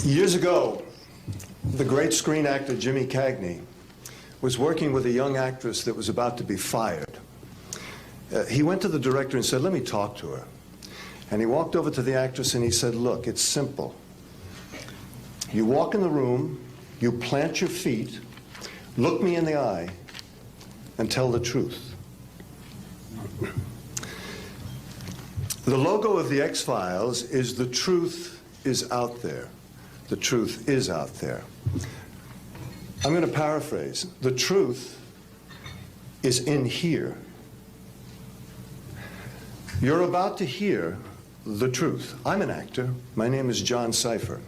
Years ago, the great screen actor Jimmy Cagney was working with a young actress that was about to be fired. He went to the director and said, "Let me talk to her." And he walked over to the actress and he said, "Look, it's simple. You walk in the room, you plant your feet, look me in the eye, and tell the truth." The logo of the X-Files is "The truth is out there." The truth is out there. I'm going to paraphrase. The truth is in here. You're about to hear the truth. I'm an actor. My name is John Cipher.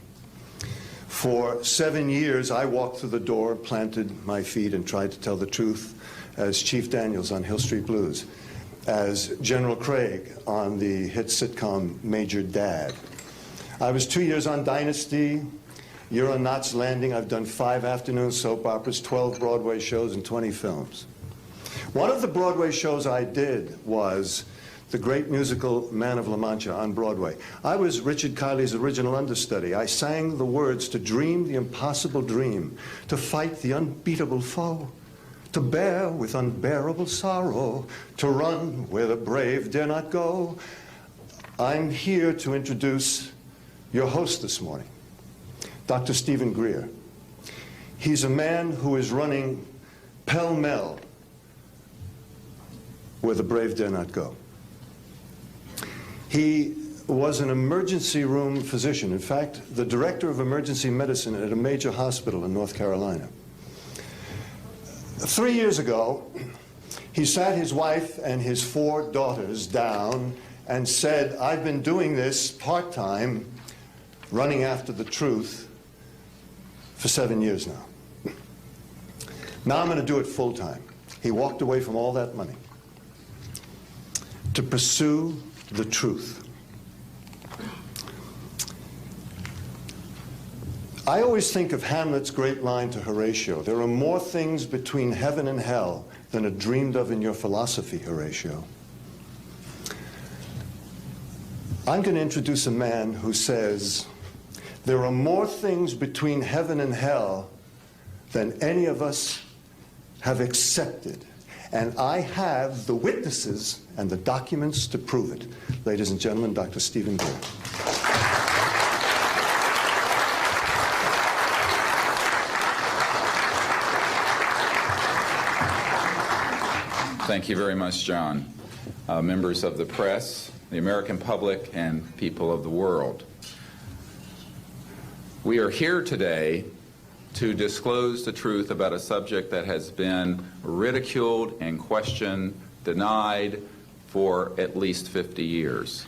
For 7 years, I walked through the door, planted my feet, and tried to tell the truth as Chief Daniels on Hill Street Blues, as General Craig on the hit sitcom Major Dad. I was 2 years on Dynasty. You're on Knots Landing. I've done 5 afternoon soap operas, 12 Broadway shows, and 20 films. One of the Broadway shows I did was the great musical Man of La Mancha on Broadway. I was Richard Kiley's original understudy. I sang the words to dream the impossible dream, to fight the unbeatable foe, to bear with unbearable sorrow, to run where the brave dare not go. I'm here to introduce your host this morning, Dr. Stephen Greer. He's a man who is running pell-mell where the brave dare not go. He was an emergency room physician. In fact, the director of emergency medicine at a major hospital in North Carolina. 3 years ago, he sat his wife and his 4 daughters down and said, "I've been doing this part-time, running after the truth, for 7 years now. Now I'm going to do it full-time." He walked away from all that money to pursue the truth. I always think of Hamlet's great line to Horatio, "There are more things between heaven and hell than are dreamed of in your philosophy, Horatio." I'm going to introduce a man who says, there are more things between heaven and hell than any of us have accepted. And I have the witnesses and the documents to prove it. Ladies and gentlemen, Dr. Stephen Greer. Thank you very much, John. Members of the press, the American public, and people of the world. We are here today to disclose the truth about a subject that has been ridiculed and questioned, denied for at least 50 years.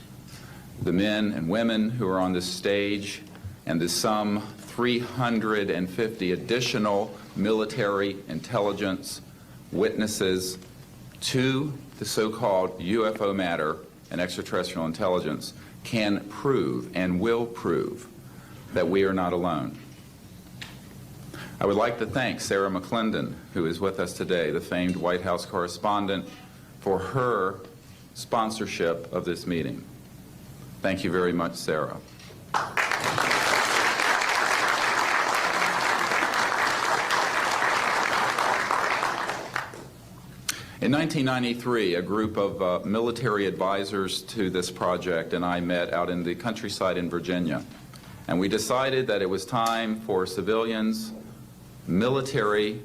The men and women who are on this stage and the some 350 additional military intelligence witnesses to the so-called UFO matter and extraterrestrial intelligence can prove and will prove that we are not alone. I would like to thank Sarah McClendon, who is with us today, the famed White House correspondent, for her sponsorship of this meeting. Thank you very much, Sarah. In 1993, a group of military advisors to this project and I met out in the countryside in Virginia. And we decided that it was time for civilians, military,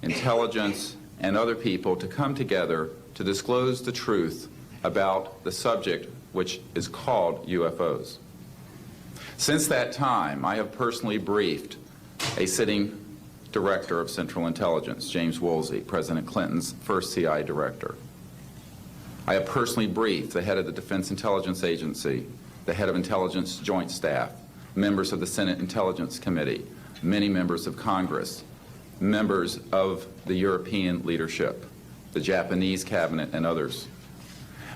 intelligence, and other people to come together to disclose the truth about the subject which is called UFOs. Since that time, I have personally briefed a sitting director of Central Intelligence, James Woolsey, President Clinton's first CIA director. I have personally briefed the head of the Defense Intelligence Agency, the head of Intelligence Joint Staff, members of the Senate Intelligence Committee, many members of Congress, members of the European leadership, the Japanese cabinet, and others.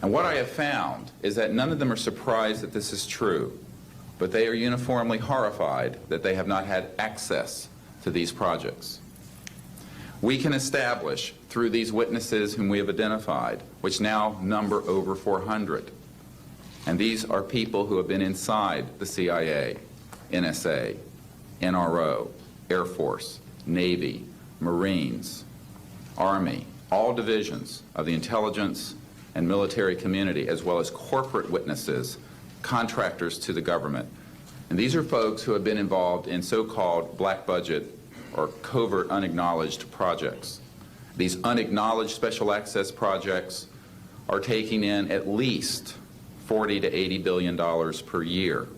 And what I have found is that none of them are surprised that this is true, but they are uniformly horrified that they have not had access to these projects. We can establish through these witnesses whom we have identified, which now number over 400, and these are people who have been inside the CIA, NSA, NRO, Air Force, Navy, Marines, Army, all divisions of the intelligence and military community, as well as corporate witnesses, contractors to the government. And these are folks who have been involved in so-called black budget or covert unacknowledged projects. These unacknowledged special access projects are taking in at least $40 to $80 billion per year.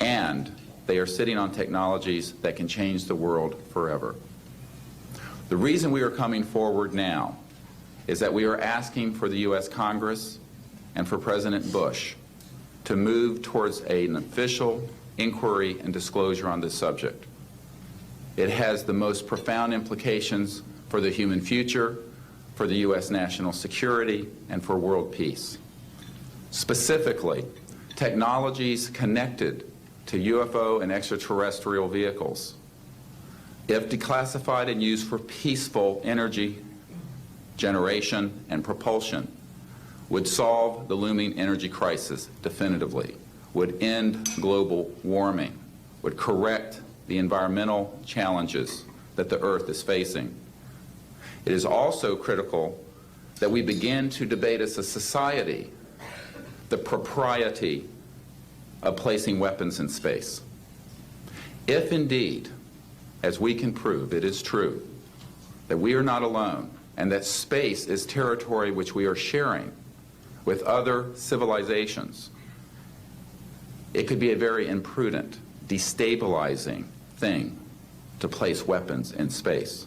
And they are sitting on technologies that can change the world forever. The reason we are coming forward now is that we are asking for the U.S. Congress and for President Bush to move towards an official inquiry and disclosure on this subject. It has the most profound implications for the human future, for the U.S. national security, and for world peace. Specifically, technologies connected to UFO and extraterrestrial vehicles, if declassified and used for peaceful energy generation and propulsion, would solve the looming energy crisis definitively, would end global warming, would correct the environmental challenges that the Earth is facing. It is also critical that we begin to debate as a society the propriety of placing weapons in space. If indeed, as we can prove, it is true that we are not alone and that space is territory which we are sharing with other civilizations, it could be a very imprudent, destabilizing thing to place weapons in space.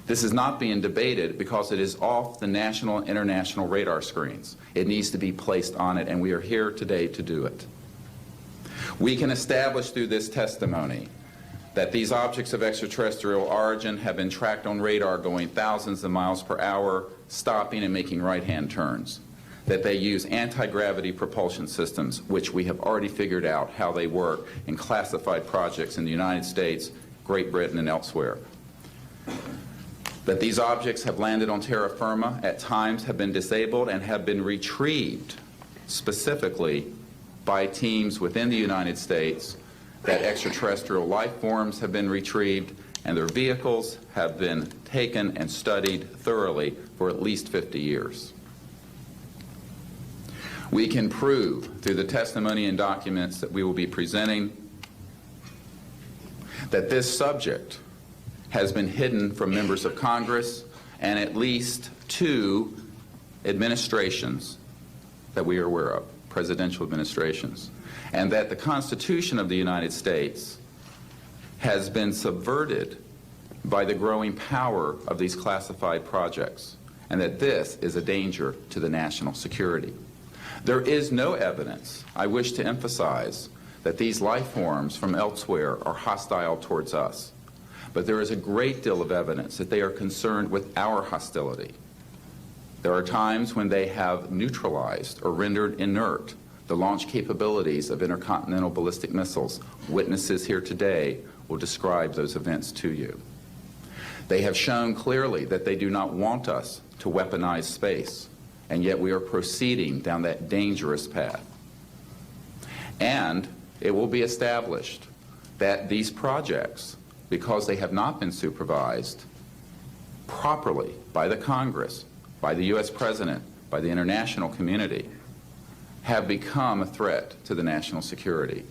This is not being debated because it is off the national and international radar screens. It needs to be placed on it, and we are here today to do it. We can establish through this testimony that these objects of extraterrestrial origin have been tracked on radar going thousands of miles per hour, stopping and making right-hand turns, that they use anti-gravity propulsion systems, which we have already figured out how they work in classified projects in the United States, Great Britain, and elsewhere, that these objects have landed on terra firma, at times have been disabled, and have been retrieved specifically by teams within the United States, that extraterrestrial life forms have been retrieved, and their vehicles have been taken and studied thoroughly for at least 50 years. We can prove through the testimony and documents that we will be presenting that this subject has been hidden from members of Congress and at least 2 administrations that we are aware of, presidential administrations, and that the Constitution of the United States has been subverted by the growing power of these classified projects, and that this is a danger to the national security. There is no evidence, I wish to emphasize, that these life forms from elsewhere are hostile towards us. But there is a great deal of evidence that they are concerned with our hostility. There are times when they have neutralized or rendered inert the launch capabilities of intercontinental ballistic missiles. Witnesses here today will describe those events to you. They have shown clearly that they do not want us to weaponize space, and yet we are proceeding down that dangerous path. And it will be established that these projects, because they have not been supervised properly by the Congress, by the U.S. President, by the international community, have become a threat to the national security.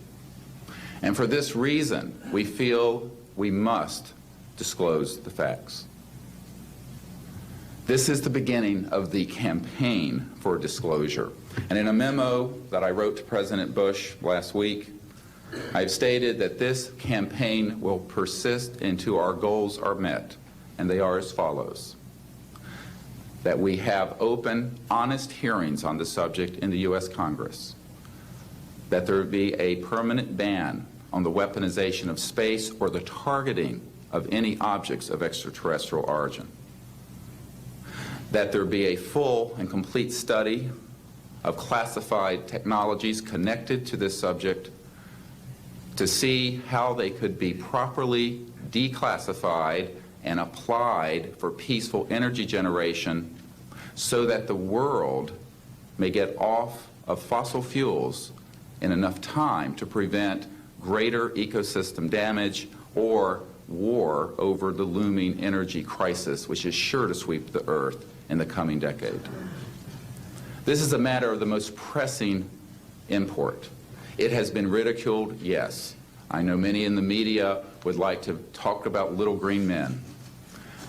And for this reason, we feel we must disclose the facts. This is the beginning of the campaign for disclosure. And in a memo that I wrote to President Bush last week, I've stated that this campaign will persist until our goals are met, and they are as follows: that we have open, honest hearings on the subject in the U.S. Congress, that there be a permanent ban on the weaponization of space or the targeting of any objects of extraterrestrial origin, that there be a full and complete study of classified technologies connected to this subject to see how they could be properly declassified and applied for peaceful energy generation so that the world may get off of fossil fuels in enough time to prevent greater ecosystem damage or war over the looming energy crisis, which is sure to sweep the Earth in the coming decade. This is a matter of the most pressing import. It has been ridiculed, yes. I know many in the media would like to talk about little green men.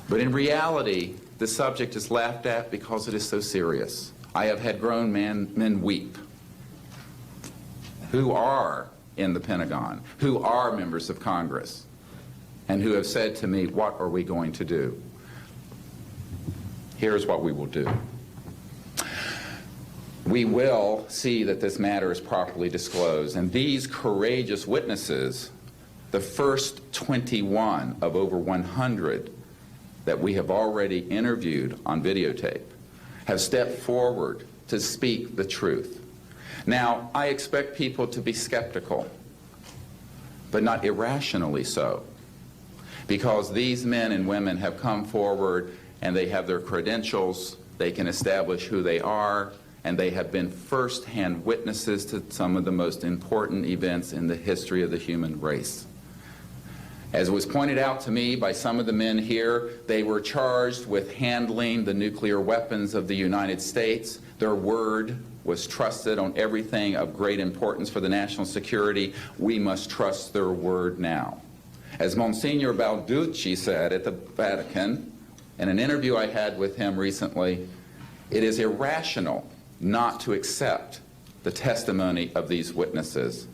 But in reality, the subject is laughed at because it is so serious. I have had grown men weep who are in the Pentagon, who are members of Congress, and who have said to me, what are we going to do? Here's what we will do. We will see that this matter is properly disclosed, and these courageous witnesses, the first 21 of over 100 that we have already interviewed on videotape, have stepped forward to speak the truth. Now, I expect people to be skeptical, but not irrationally so, because these men and women have come forward and they have their credentials, they can establish who they are, and they have been first-hand witnesses to some of the most important events in the history of the human race. As was pointed out to me by some of the men here, they were charged with handling the nuclear weapons of the United States. Their word was trusted on everything of great importance for the national security. We must trust their word now. As Monsignor Balducci said at the Vatican, in an interview I had with him recently, it is irrational not to accept the testimony of these witnesses.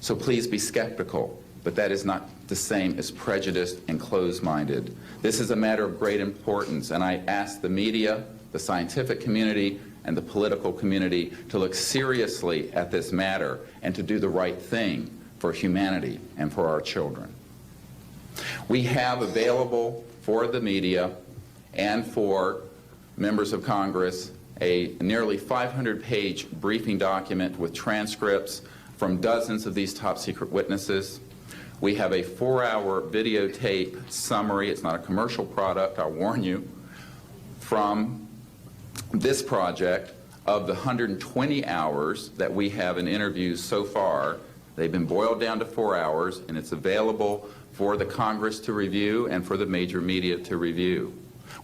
So please be skeptical, but that is not the same as prejudiced and closed-minded. This is a matter of great importance, and I ask the media, the scientific community, and the political community to look seriously at this matter and to do the right thing for humanity and for our children. We have available for the media and for members of Congress a nearly 500-page briefing document with transcripts from dozens of these top-secret witnesses. We have a 4-hour videotape summary. It's not a commercial product, I'll warn you, from this project of the 120 hours that we have in interviews so far. They've been boiled down to 4 hours, and it's available for the Congress to review and for the major media to review.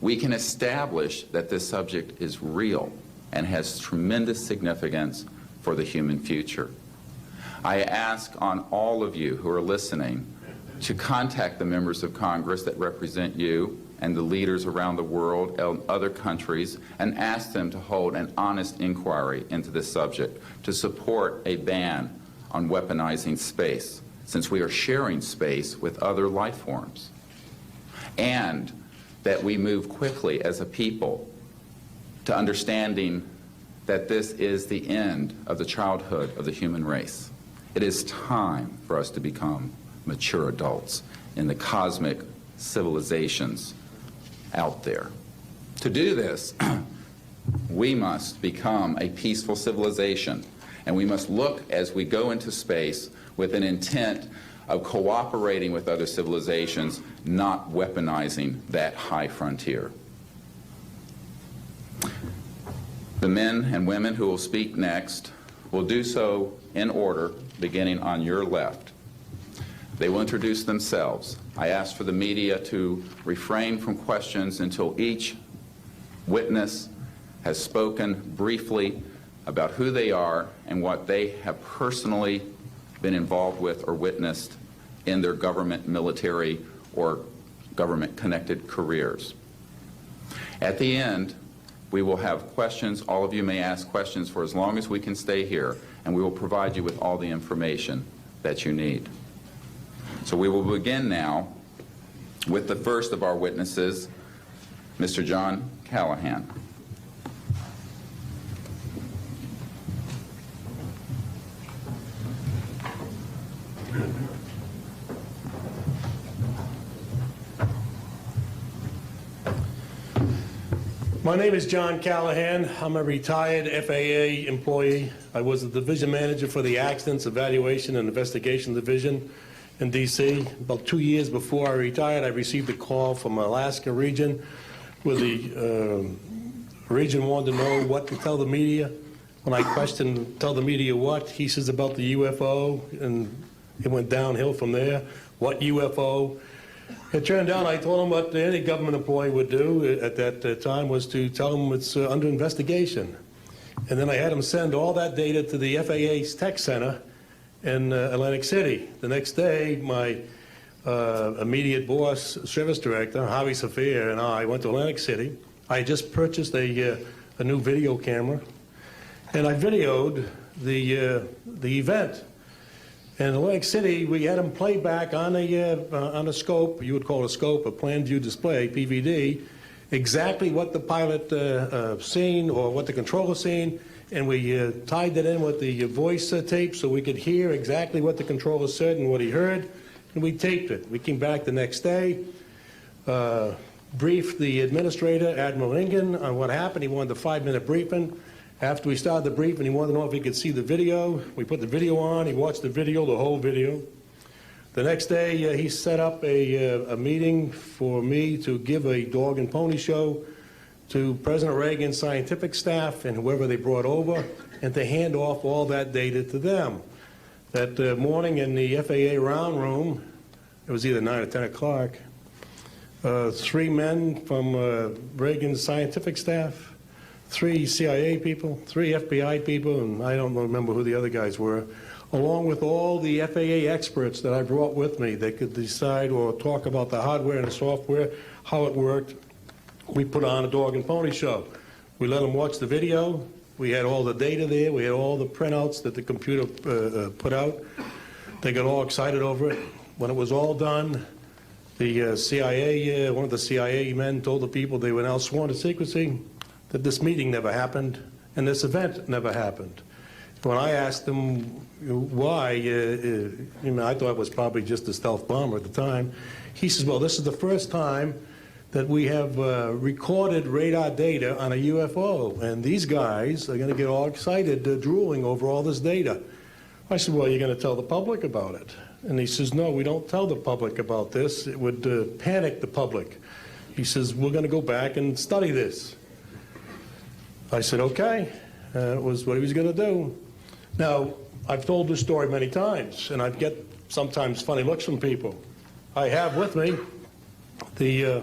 We can establish that this subject is real and has tremendous significance for the human future. I ask on all of you who are listening to contact the members of Congress that represent you and the leaders around the world and other countries and ask them to hold an honest inquiry into this subject to support a ban on weaponizing space, since we are sharing space with other life forms, and that we move quickly as a people to understanding that this is the end of the childhood of the human race. It is time for us to become mature adults in the cosmic civilizations out there. To do this, we must become a peaceful civilization, and we must look as we go into space with an intent of cooperating with other civilizations, not weaponizing that high frontier. The men and women who will speak next will do so in order, beginning on your left. They will introduce themselves. I ask for the media to refrain from questions until each witness has spoken briefly about who they are and what they have personally been involved with or witnessed in their government, military, or government-connected careers. At the end, we will have questions. All of you may ask questions for as long as we can stay here, and we will provide you with all the information that you need. So we will begin now with the first of our witnesses, Mr. John Callahan. My name is John Callahan. I'm a retired FAA employee. I was the division manager for the Accidents Evaluation and Investigation Division in D.C. About 2 years before I retired, I received a call from Alaska region where the region wanted to know what to tell the media. When I questioned, tell the media what, he says about the UFO and It went downhill from there. What UFO? It turned out I told them what any government employee would do at that time was to tell them it's under investigation. And then I had them send all that data to the FAA's tech center in Atlantic City. The next day, my immediate boss, service director, Javi Safir, and I went to Atlantic City. I had just purchased a new video camera, and I videoed the event. And in Atlantic City, we had them play back on a scope, you would call it a scope, a plan view display, PVD, exactly what the pilot seen or what the controller seen, and we tied that in with the voice tape so we could hear exactly what the controller said and what he heard, and we taped it. We came back the next day, briefed the administrator, Admiral Ingen, on what happened. He wanted a 5-minute briefing. After we started the briefing, he wanted to know if he could see the video. We put the video on. He watched the video, the whole video. The next day, he set up a meeting for me to give a dog and pony show to President Reagan's scientific staff and whoever they brought over, and to hand off all that data to them. That morning in the FAA round room, it was either 9 or 10 o'clock, 3 men from Reagan's scientific staff, 3 CIA people, 3 FBI people, and I don't remember who the other guys were, along with all the FAA experts that I brought with me. They could decide or talk about the hardware and the software, how it worked. We put on a dog and pony show. We let them watch the video. We had all the data there. We had all the printouts that the computer put out. They got all excited over it. When it was all done, the CIA, one of the CIA men told the people they were now sworn to secrecy, that this meeting never happened and this event never happened. When I asked him why, I thought it was probably just a stealth bomber at the time, he says, well, this is the first time that we have recorded radar data on a UFO, and these guys are going to get all excited, drooling over all this data. I said, well, you're going to tell the public about it? And he says, no, we don't tell the public about this. It would panic the public. He says, we're going to go back and study this. I said, okay. It was what he was going to do. Now, I've told this story many times, and I get sometimes funny looks from people. I have with me the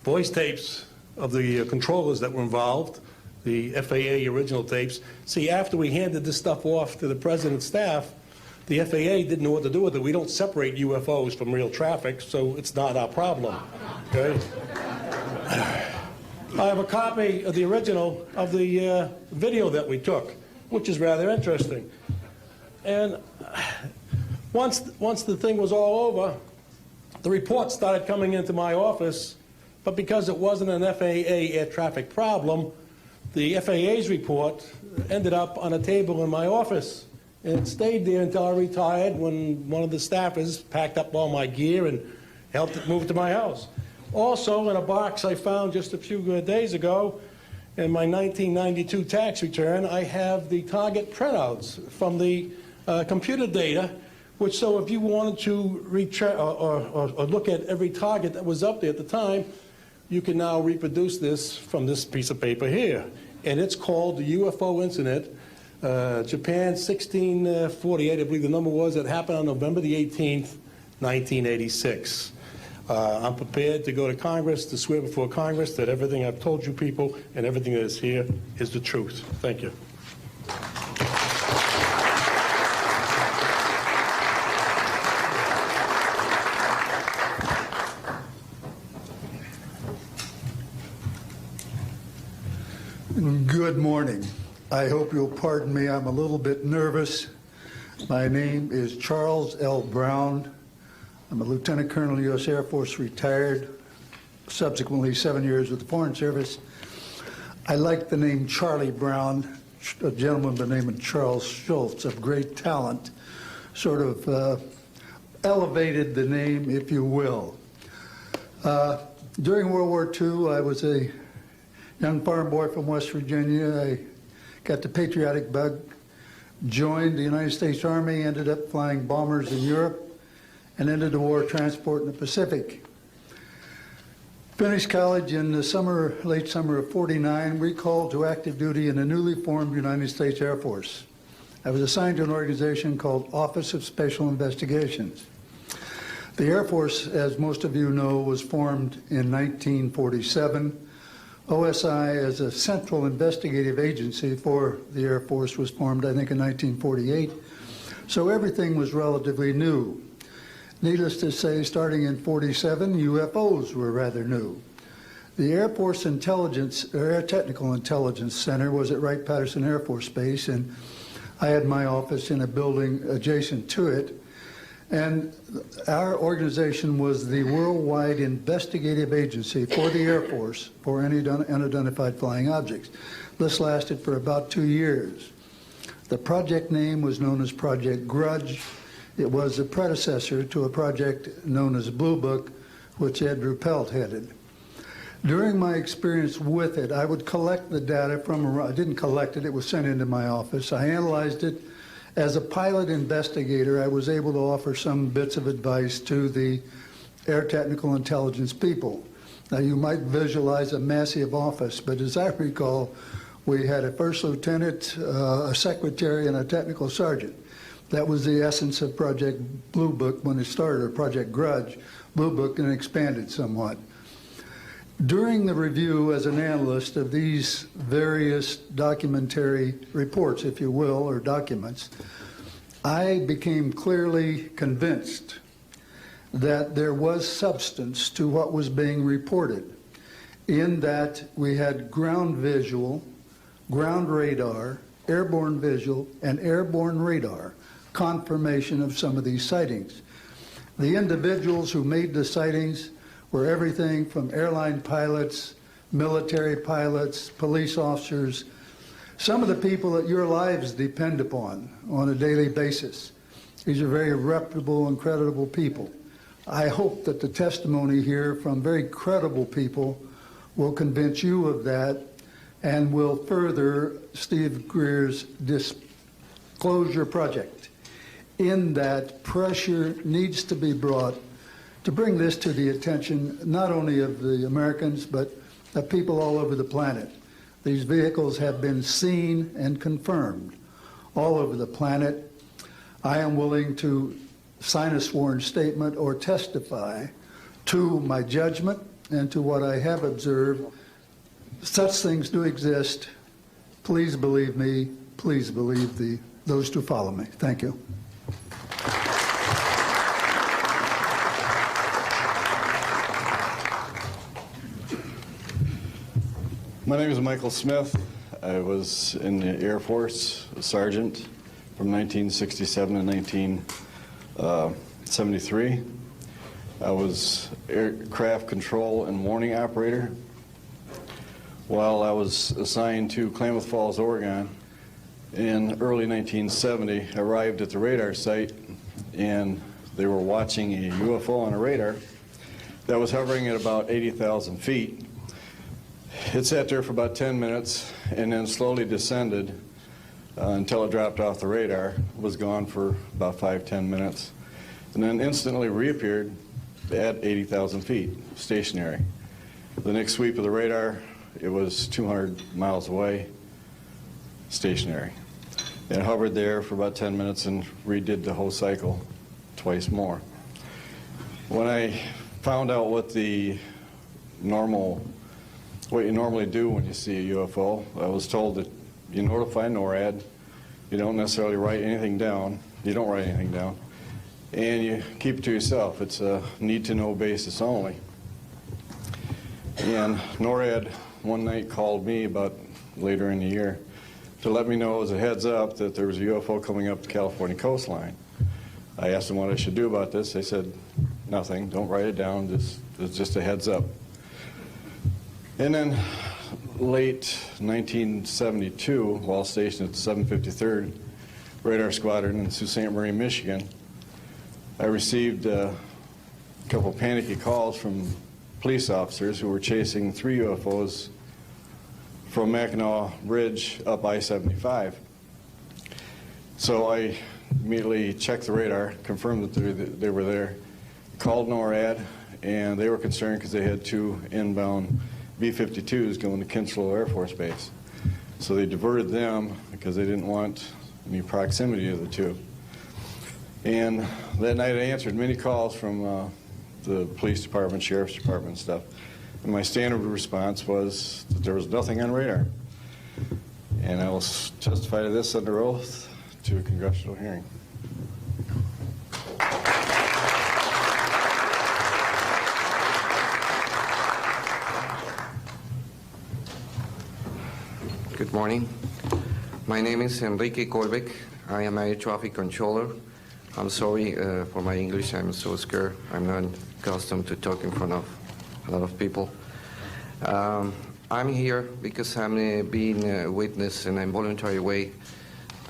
voice tapes of the controllers that were involved, the FAA original tapes. See, after we handed this stuff off to the president's staff, the FAA didn't know what to do with it. We don't separate UFOs from real traffic, so it's not our problem. Okay? I have a copy of the original of the video that we took, which is rather interesting. And once the thing was all over, the reports started coming into my office, but because it wasn't an FAA air traffic problem, the FAA's report ended up on a table in my office. And it stayed there until I retired, when one of the staffers packed up all my gear and helped it move to my house. Also, in a box I found just a few days ago, in my 1992 tax return, I have the target printouts from the computer data, which, so if you wanted to or look at every target that was up there at the time, you can now reproduce this from this piece of paper here. And it's called the UFO incident, Japan 1648, I believe the number was. It happened on November the 18th, 1986. I'm prepared to go to Congress to swear before Congress that everything I've told you people and everything that is here is the truth. Thank you. Good morning. I hope you'll pardon me. I'm a little bit nervous. My name is Charles L. Brown. I'm a Lieutenant Colonel, U.S. Air Force, retired, subsequently 7 years with the Foreign Service. I like the name Charlie Brown, a gentleman by the name of Charles Schultz, of great talent, sort of elevated the name, if you will. During World War II, I was a young farm boy from West Virginia. I got the patriotic bug, joined the United States Army, ended up flying bombers in Europe, and ended the war transport in the Pacific. Finished college in the summer, late summer of '49, recalled to active duty in the newly formed United States Air Force. I was assigned to an organization called Office of Special Investigations. The Air Force, as most of you know, was formed in 1947. OSI, as a central investigative agency for the Air Force, was formed, I think, in 1948. So everything was relatively new. Needless to say, starting in 47, UFOs were rather new. The Air Force Intelligence, or Air Technical Intelligence Center was at Wright-Patterson Air Force Base, and I had my office in a building adjacent to it. And our organization was the worldwide investigative agency for the Air Force for any unidentified flying objects. This lasted for about 2 years. The project name was known as Project Grudge. It was a predecessor to a project known as Blue Book, which Ed Ruppelt headed. During my experience with it, I would collect the data from, I didn't collect it, it was sent into my office. I analyzed it. As a pilot investigator, I was able to offer some bits of advice to the Air Technical Intelligence people. Now, you might visualize a massive office, but as I recall, we had a first lieutenant, a secretary, and a technical sergeant. That was the essence of Project Blue Book when it started, or Project Grudge, Blue Book, and expanded somewhat. During the review as an analyst of these various documentary reports, if you will, or documents, I became clearly convinced that there was substance to what was being reported, in that we had ground visual, ground radar, airborne visual, and airborne radar confirmation of some of these sightings. The individuals who made the sightings were everything from airline pilots, military pilots, police officers, some of the people that your lives depend upon on a daily basis. These are very reputable and credible people. I hope that the testimony here from very credible people will convince you of that and will further Steve Greer's disclosure project, in that pressure needs to be brought to bring this to the attention not only of the Americans, but of people all over the planet. These vehicles have been seen and confirmed all over the planet. I am willing to sign a sworn statement or testify to my judgment and to what I have observed. Such things do exist. Please believe me. Please believe those who follow me. Thank you. My name is Michael Smith. I was in the Air Force, a sergeant, from 1967 to 1973. I was aircraft control and warning operator. While I was assigned to Klamath Falls, Oregon, in early 1970, I arrived at the radar site, and they were watching a UFO on a radar that was hovering at about 80,000 feet. It sat there for about 10 minutes and then slowly descended until it dropped off the radar. It was gone for about 5-10 minutes, and then instantly reappeared at 80,000 feet, stationary. The next sweep of the radar, it was 200 miles away, stationary. It hovered there for about 10 minutes and redid the whole cycle twice more. When I found out what you normally do when you see a UFO, I was told that you notify NORAD, you don't necessarily write anything down, you don't write anything down, and you keep it to yourself. It's a need-to-know basis only. And NORAD one night called me about later in the year to let me know as a heads up that there was a UFO coming up the California coastline. I asked them what I should do about this. They said, nothing, don't write it down, it's just a heads up. And then late 1972, while stationed at the 753rd Radar Squadron in Sault Ste. Marie, Michigan, I received a couple panicky calls from police officers who were chasing 3 UFOs from Mackinac Bridge up I-75. So I immediately checked the radar, confirmed that they were there, called NORAD, and they were concerned because they had 2 inbound B-52s going to Kinslow Air Force Base. So they diverted them because they didn't want any proximity of the two. And that night I answered many calls from the police department, sheriff's department and stuff. And my standard response was that there was nothing on radar. And I will testify to this under oath to a congressional hearing. Good morning. My name is Enrique Colbeck. I am a air traffic controller. I'm sorry for my English. I'm so scared. I'm not accustomed to talk in front of a lot of people. I'm here because I'm being a witness in a voluntary way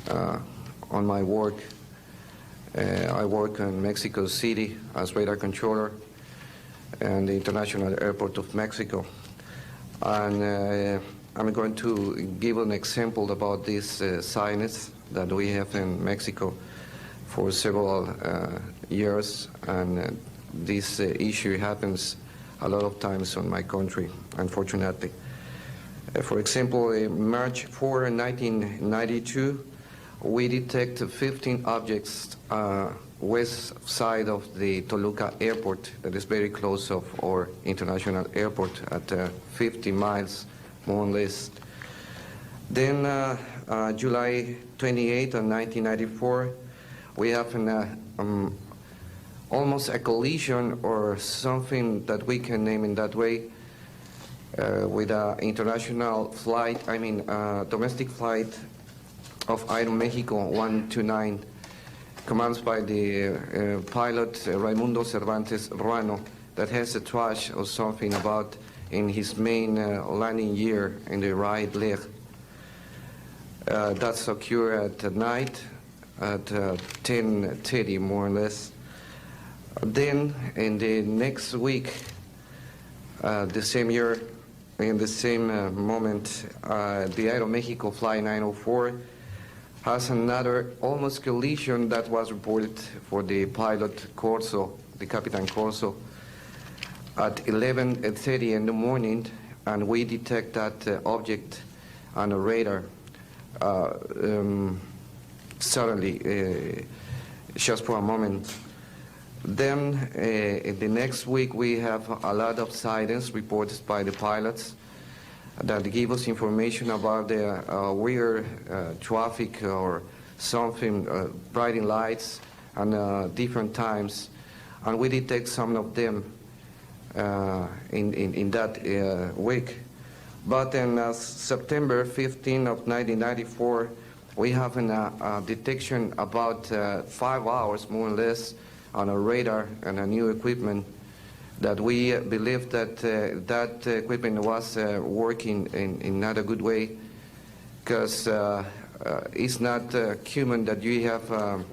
on my work. I work in Mexico City as radar controller and the International Airport of Mexico. And I'm going to give an example about this science that we have in Mexico for several years, and this issue happens a lot of times on my country, unfortunately. For example, in March 4, 1992, we detected 15 objects west side of the Toluca airport that is very close of our international airport at 50 miles, more or less. Then July 28 of 1994, we have an, almost a collision or something that we can name in that way with an international flight, domestic flight of Aeromexico 129, commanded by the pilot Raimundo Cervantes Ruano, that has a trash or something about in his main landing gear in the right leg. That's occurred at night at 10:30, more or less. Then in the next week, the same year, in the same moment, the Aeromexico Flight 904 has another almost collision that was reported for the pilot Corso, the Capitan Corso, at 11:30 in the morning, and we detect that object on a radar suddenly, just for a moment. Then in the next week we have a lot of sightings reported by the pilots that give us information about the weird traffic or something, bright lights and different times, and we detect some of them in that week. But in September 15 of 1994, we have a detection about 5 hours, more or less, on a radar and a new equipment that we believe that that equipment was working in not a good way, because it's not human that you have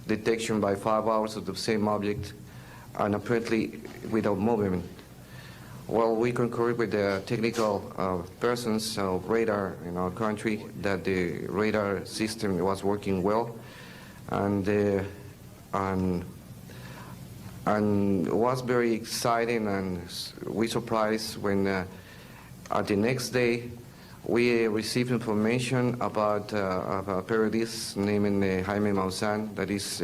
detection by 5 hours of the same object and apparently without movement. Well, we concur with the technical persons of radar in our country that the radar system was working well, and was very exciting, and we surprised when at the next day we received information about a periodist named Jaime Maussan that is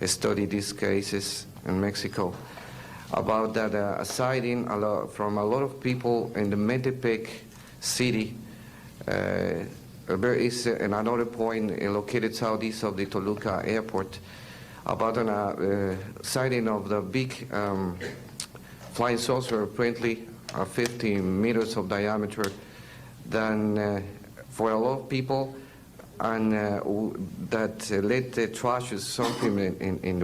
studied these cases in Mexico, about that a sighting from a lot of people in the Metepec city. There is another point located southeast of the Toluca airport, about a sighting of the big flying saucer, apparently 50 meters of diameter, then for a lot of people, and that led the trash something in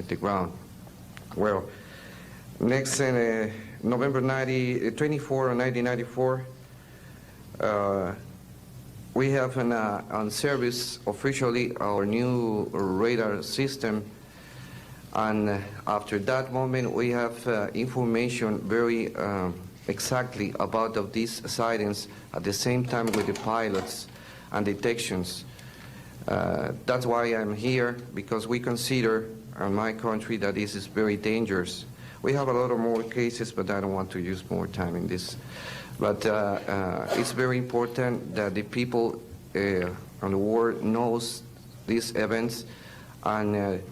the ground. Well, next, November 24, 1994, we have on service officially our new radar system, and after that moment we have information very exactly about of these sightings at the same time with the pilots and detections. That's why I'm here, because we consider in my country that this is very dangerous. We have a lot of more cases, but I don't want to use more time in this. But it's very important that the people and the world knows these events and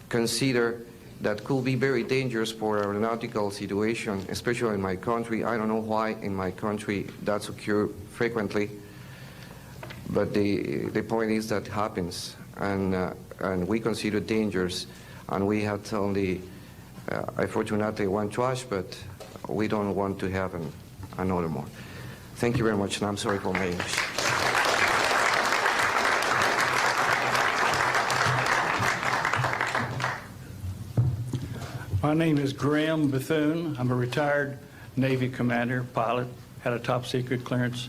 consider that could be very dangerous for our nautical situation, especially in my country. I don't know why in my country that's occurs frequently, but the point is that happens, and we consider dangers, and we had only, unfortunately, one trash, but we don't want to have another more. Thank you very much, and I'm sorry for my English. My name is Graham Bethune. I'm a retired Navy commander, pilot, had a top secret clearance.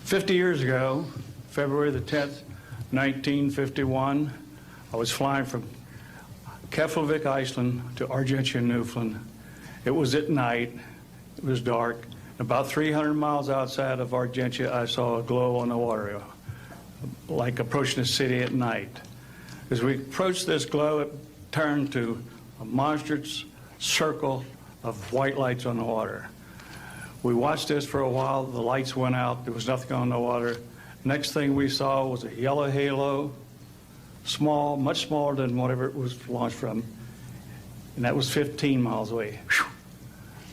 50 years ago, February the 10th, 1951, I was flying from Keflavik, Iceland to Argentia, Newfoundland. It was at night, it was dark. About 300 miles outside of Argentia, I saw a glow on the water, like approaching the city at night. As we approached this glow, it turned to a monstrous circle of white lights on the water. We watched this for a while. The lights went out. There was nothing on the water. Next thing we saw was a yellow halo, small, much smaller than whatever it was launched from, and that was 15 miles away,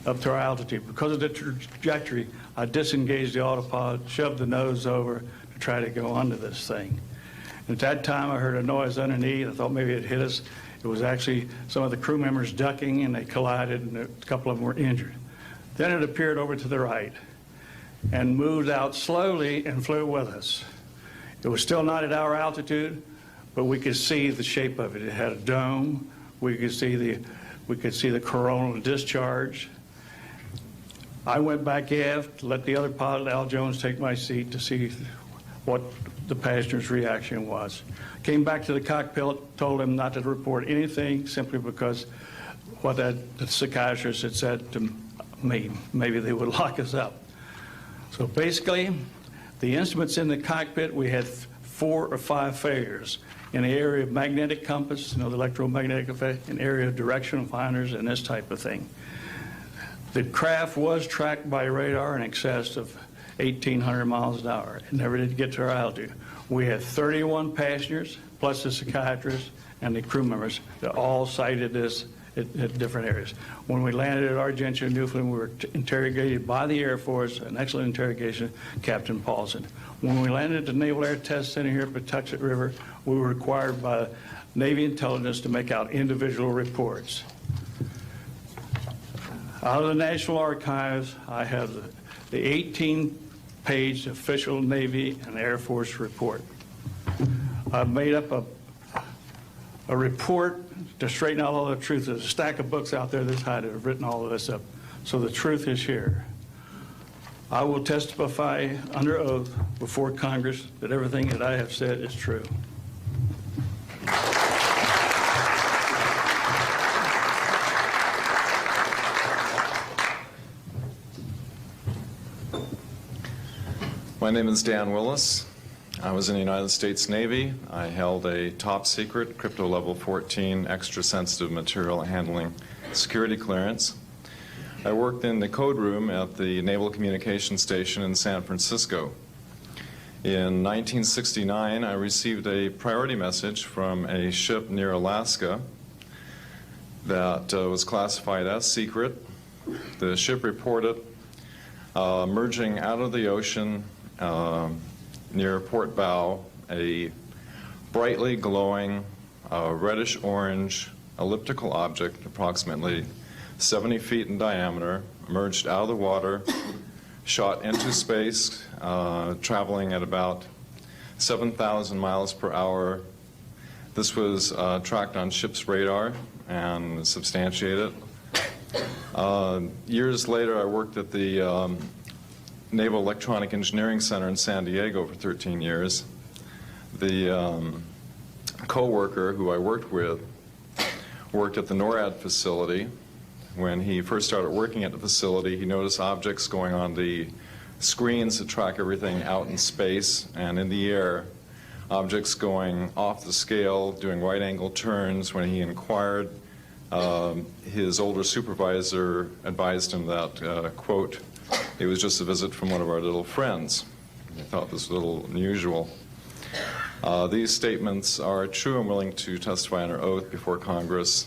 up to our altitude. Because of the trajectory, I disengaged the autopilot, shoved the nose over to try to go under this thing. And at that time, I heard a noise underneath. I thought maybe it hit us. It was actually some of the crew members ducking, and they collided, and a couple of them were injured. Then it appeared over to the right and moved out slowly and flew with us. It was still not at our altitude, but we could see the shape of it. It had a dome. We could see the coronal discharge. I went back aft to let the other pilot, Al Jones, take my seat to see what the passenger's reaction was. Came back to the cockpit, told him not to report anything simply because what the psychiatrist had said to me, maybe they would lock us up. So basically, the instruments in the cockpit, we had 4 or 5 failures. In the area of magnetic compass, the electromagnetic effect, in area of directional finders, and this type of thing. The craft was tracked by radar in excess of 1,800 miles an hour. It never did get to our altitude. We had 31 passengers, plus the psychiatrist and the crew members that all cited this at different areas. When we landed at Argentia, Newfoundland, we were interrogated by the Air Force, an excellent interrogation, Captain Paulson. When we landed at the Naval Air Test Center here at Patuxent River, we were required by Navy intelligence to make out individual reports. Out of the National Archives, I have the 18-page official Navy and Air Force report. I've made up a report to straighten out all the truth. There's a stack of books out there this high that have written all of this up. So the truth is here. I will testify under oath before Congress that everything that I have said is true. My name is Dan Willis. I was in the United States Navy. I held a top secret, crypto level 14, extra sensitive material handling security clearance. I worked in the code room at the Naval Communications Station in San Francisco. In 1969, I received a priority message from a ship near Alaska that was classified as secret. The ship reported merging out of the ocean near Port Bow, a brightly glowing reddish-orange elliptical object, approximately 70 feet in diameter, emerged out of the water, shot into space, traveling at about 7,000 miles per hour. This was tracked on ship's radar and substantiated. Years later, I worked at the Naval Electronic Engineering Center in San Diego for 13 years. The co-worker who I worked with worked at the NORAD facility. When he first started working at the facility, he noticed objects going on the screens that track everything out in space and in the air, objects going off the scale, doing right-angle turns. When he inquired, his older supervisor advised him that, quote, it was just a visit from one of our little friends. I thought this was a little unusual. These statements are true and willing to testify under oath before Congress.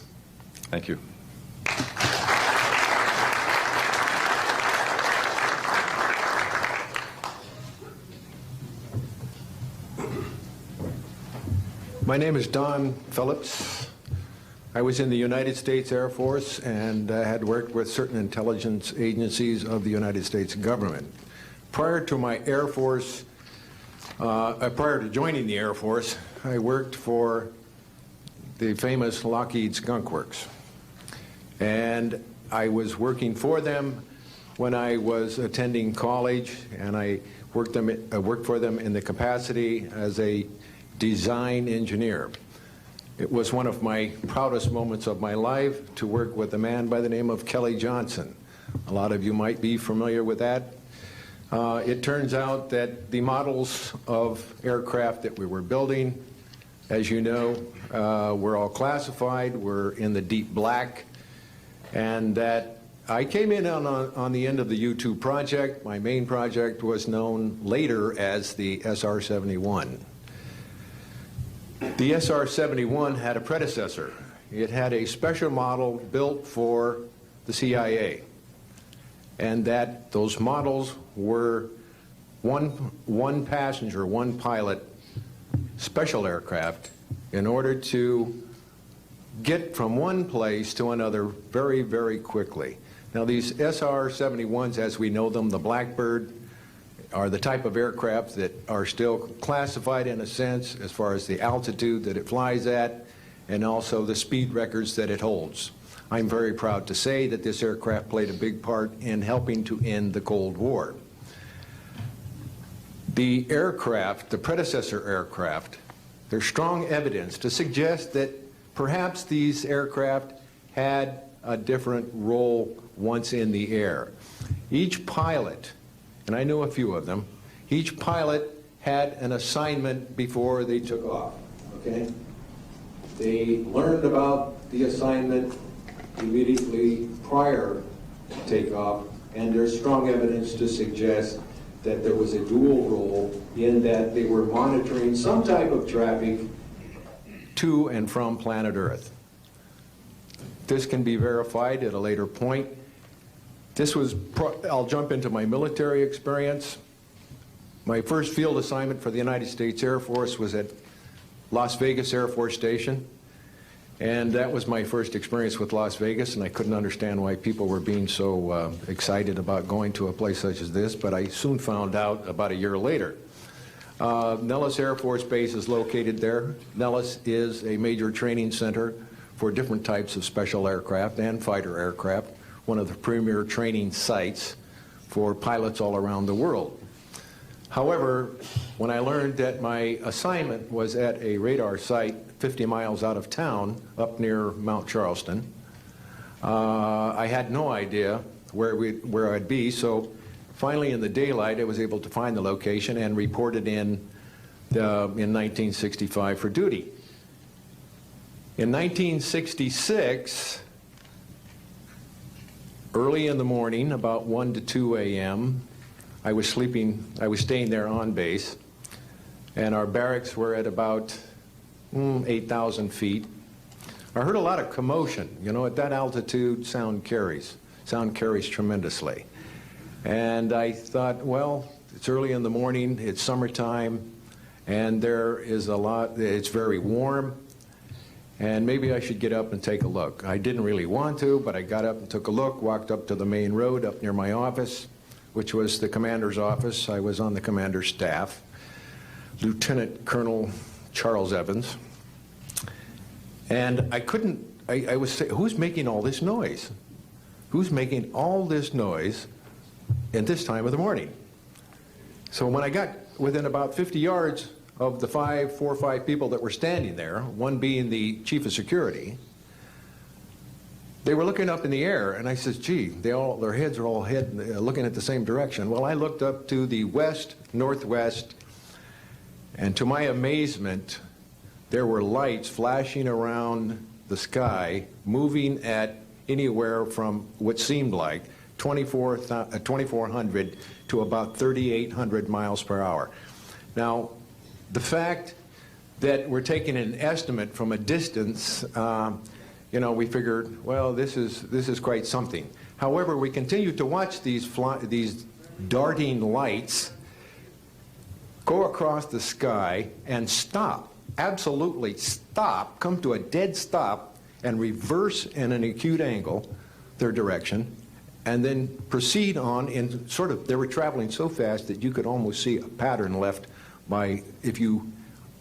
Thank you. My name is Don Phillips. I was in the United States Air Force and had worked with certain intelligence agencies of the United States government. Prior to my Air Force, prior to joining the Air Force, I worked for the famous Lockheed Skunk Works. And I was working for them when I was attending college, and I worked for them in the capacity as a design engineer. It was one of my proudest moments of my life to work with a man by the name of Kelly Johnson. A lot of you might be familiar with that. It turns out that the models of aircraft that we were building, as you know, were all classified, were in the deep black, and that I came in on the end of the U-2 project. My main project was known later as the SR-71. The SR-71 had a predecessor. It had a special model built for the CIA, and that those models were one passenger, one pilot special aircraft in order to get from one place to another very, very quickly. Now these SR-71s, as we know them, the Blackbird, are the type of aircraft that are still classified in a sense as far as the altitude that it flies at and also the speed records that it holds. I'm very proud to say that this aircraft played a big part in helping to end the Cold War. The aircraft, the predecessor aircraft, there's strong evidence to suggest that perhaps these aircraft had a different role once in the air. Each pilot, and I know a few of them, each pilot had an assignment before they took off, okay? They learned about the assignment immediately prior to takeoff, and there's strong evidence to suggest that there was a dual role in that they were monitoring some type of traffic to and from planet Earth. This can be verified at a later point. This was, I'll jump into my military experience. My first field assignment for the United States Air Force was at Las Vegas Air Force Station. And that was my first experience with Las Vegas, and I couldn't understand why people were being so excited about going to a place such as this, but I soon found out about a year later. Nellis Air Force Base is located there. Nellis is a major training center for different types of special aircraft and fighter aircraft, one of the premier training sites for pilots all around the world. However, when I learned that my assignment was at a radar site 50 miles out of town, up near Mount Charleston, I had no idea where I'd be, so finally in the daylight I was able to find the location and reported in 1965 for duty. In 1966, early in the morning, about 1 to 2 a.m., I was staying there on base, and our barracks were at about 8,000 feet. I heard a lot of commotion. You know, at that altitude, sound carries tremendously. And I thought, well, it's early in the morning, it's summertime, and there is it's very warm, and maybe I should get up and take a look. I didn't really want to, but I got up and took a look, walked up to the main road up near my office, which was the commander's office. I was on the commander's staff, Lieutenant Colonel Charles Evans. And I was saying, who's making all this noise? Who's making all this noise at this time of the morning? So when I got within about 50 yards of the 4 or 5 people that were standing there, one being the chief of security, they were looking up in the air, and I said, gee, their heads are all looking at the same direction. Well, I looked up to the west, northwest, and to my amazement, there were lights flashing around the sky, moving at anywhere from what seemed like 2,400 to about 3,800 miles per hour. Now, the fact that we're taking an estimate from a distance, you know, we figured, well, this is quite something. However, we continue to watch these darting lights go across the sky and stop, absolutely stop, come to a dead stop, and reverse in an acute angle their direction, and then proceed on in sort of, they were traveling so fast that you could almost see a pattern left by, if you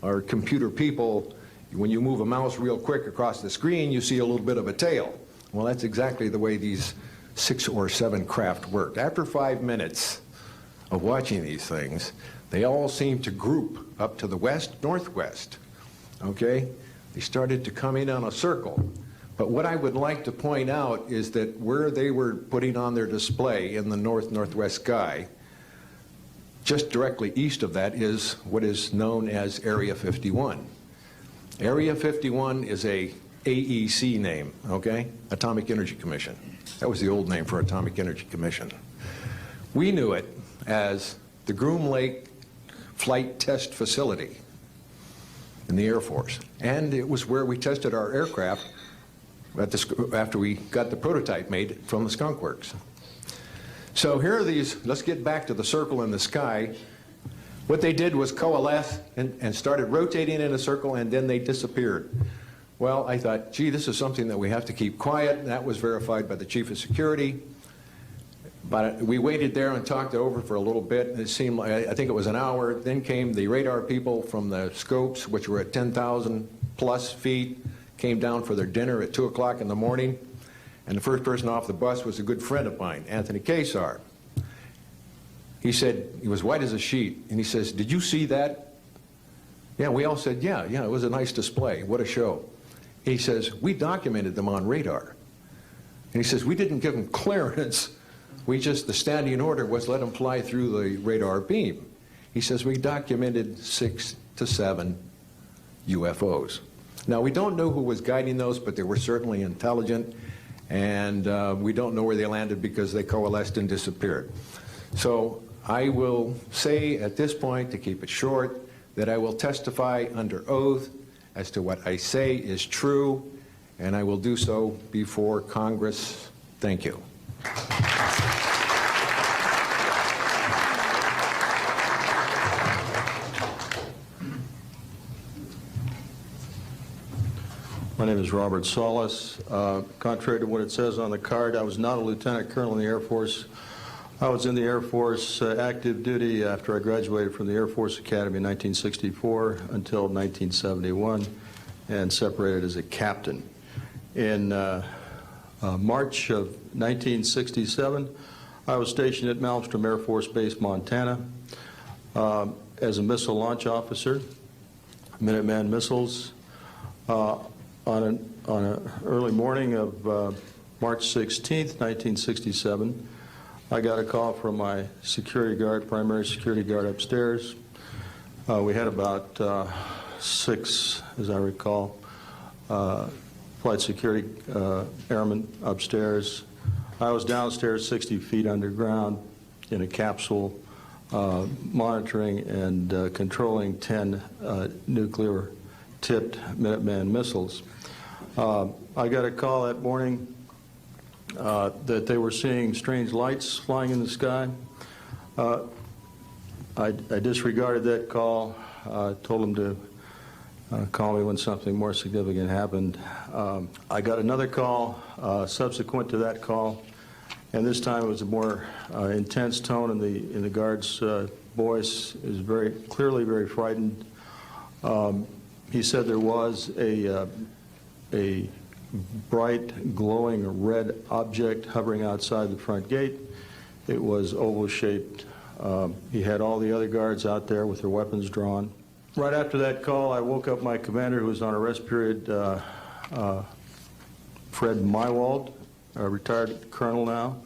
are computer people, when you move a mouse real quick across the screen, you see a little bit of a tail. Well, that's exactly the way these 6 or 7 craft worked. After 5 minutes of watching these things, they all seemed to group up to the west-northwest, okay? They started to come in on a circle. But what I would like to point out is that where they were putting on their display in the north-northwest sky, just directly east of that is what is known as Area 51. Area 51 is a AEC name, okay? Atomic Energy Commission. That was the old name for Atomic Energy Commission. We knew it as the Groom Lake Flight Test Facility in the Air Force. And it was where we tested our aircraft after we got the prototype made from the Skunk Works. So here are these, let's get back to the circle in the sky. What they did was coalesce and started rotating in a circle, and then they disappeared. Well, I thought, gee, this is something that we have to keep quiet. That was verified by the Chief of Security. But we waited there and talked it over for a little bit, and it seemed like, I think it was an hour. Then came the radar people from the scopes, which were at 10,000 plus feet, came down for their dinner at 2 o'clock in the morning. And the first person off the bus was a good friend of mine, Anthony Kesar. He said, he was white as a sheet, and he says, did you see that? Yeah, we all said, yeah, it was a nice display. What a show. He says, we documented them on radar. And he says, we didn't give them clearance. We just, the standing order was let them fly through the radar beam. He says, we documented 6 to 7 UFOs. Now, we don't know who was guiding those, but they were certainly intelligent. And we don't know where they landed because they coalesced and disappeared. So I will say at this point, to keep it short, that I will testify under oath as to what I say is true, and I will do so before Congress. Thank you. My name is Robert Solis. Contrary to what it says on the card, I was not a lieutenant colonel in the Air Force. I was in the Air Force active duty after I graduated from the Air Force Academy in 1964 until 1971 and separated as a captain. In March of 1967, I was stationed at Malmstrom Air Force Base, Montana, as a missile launch officer, Minuteman missiles. On an early morning of March 16th, 1967, I got a call from my security guard, primary security guard upstairs. We had about 6, as I recall, flight security airmen upstairs. I was downstairs 60 feet underground in a capsule monitoring and controlling 10 nuclear-tipped Minuteman missiles. I got a call that morning that they were seeing strange lights flying in the sky. I disregarded that call, told them to call me when something more significant happened. I got another call subsequent to that call, and this time it was a more intense tone in the guard's voice. It was very clearly very frightened. He said there was a bright, glowing red object hovering outside the front gate. It was oval-shaped. He had all the other guards out there with their weapons drawn. Right after that call, I woke up my commander, who was on a rest period, Fred Mywald, a retired colonel now,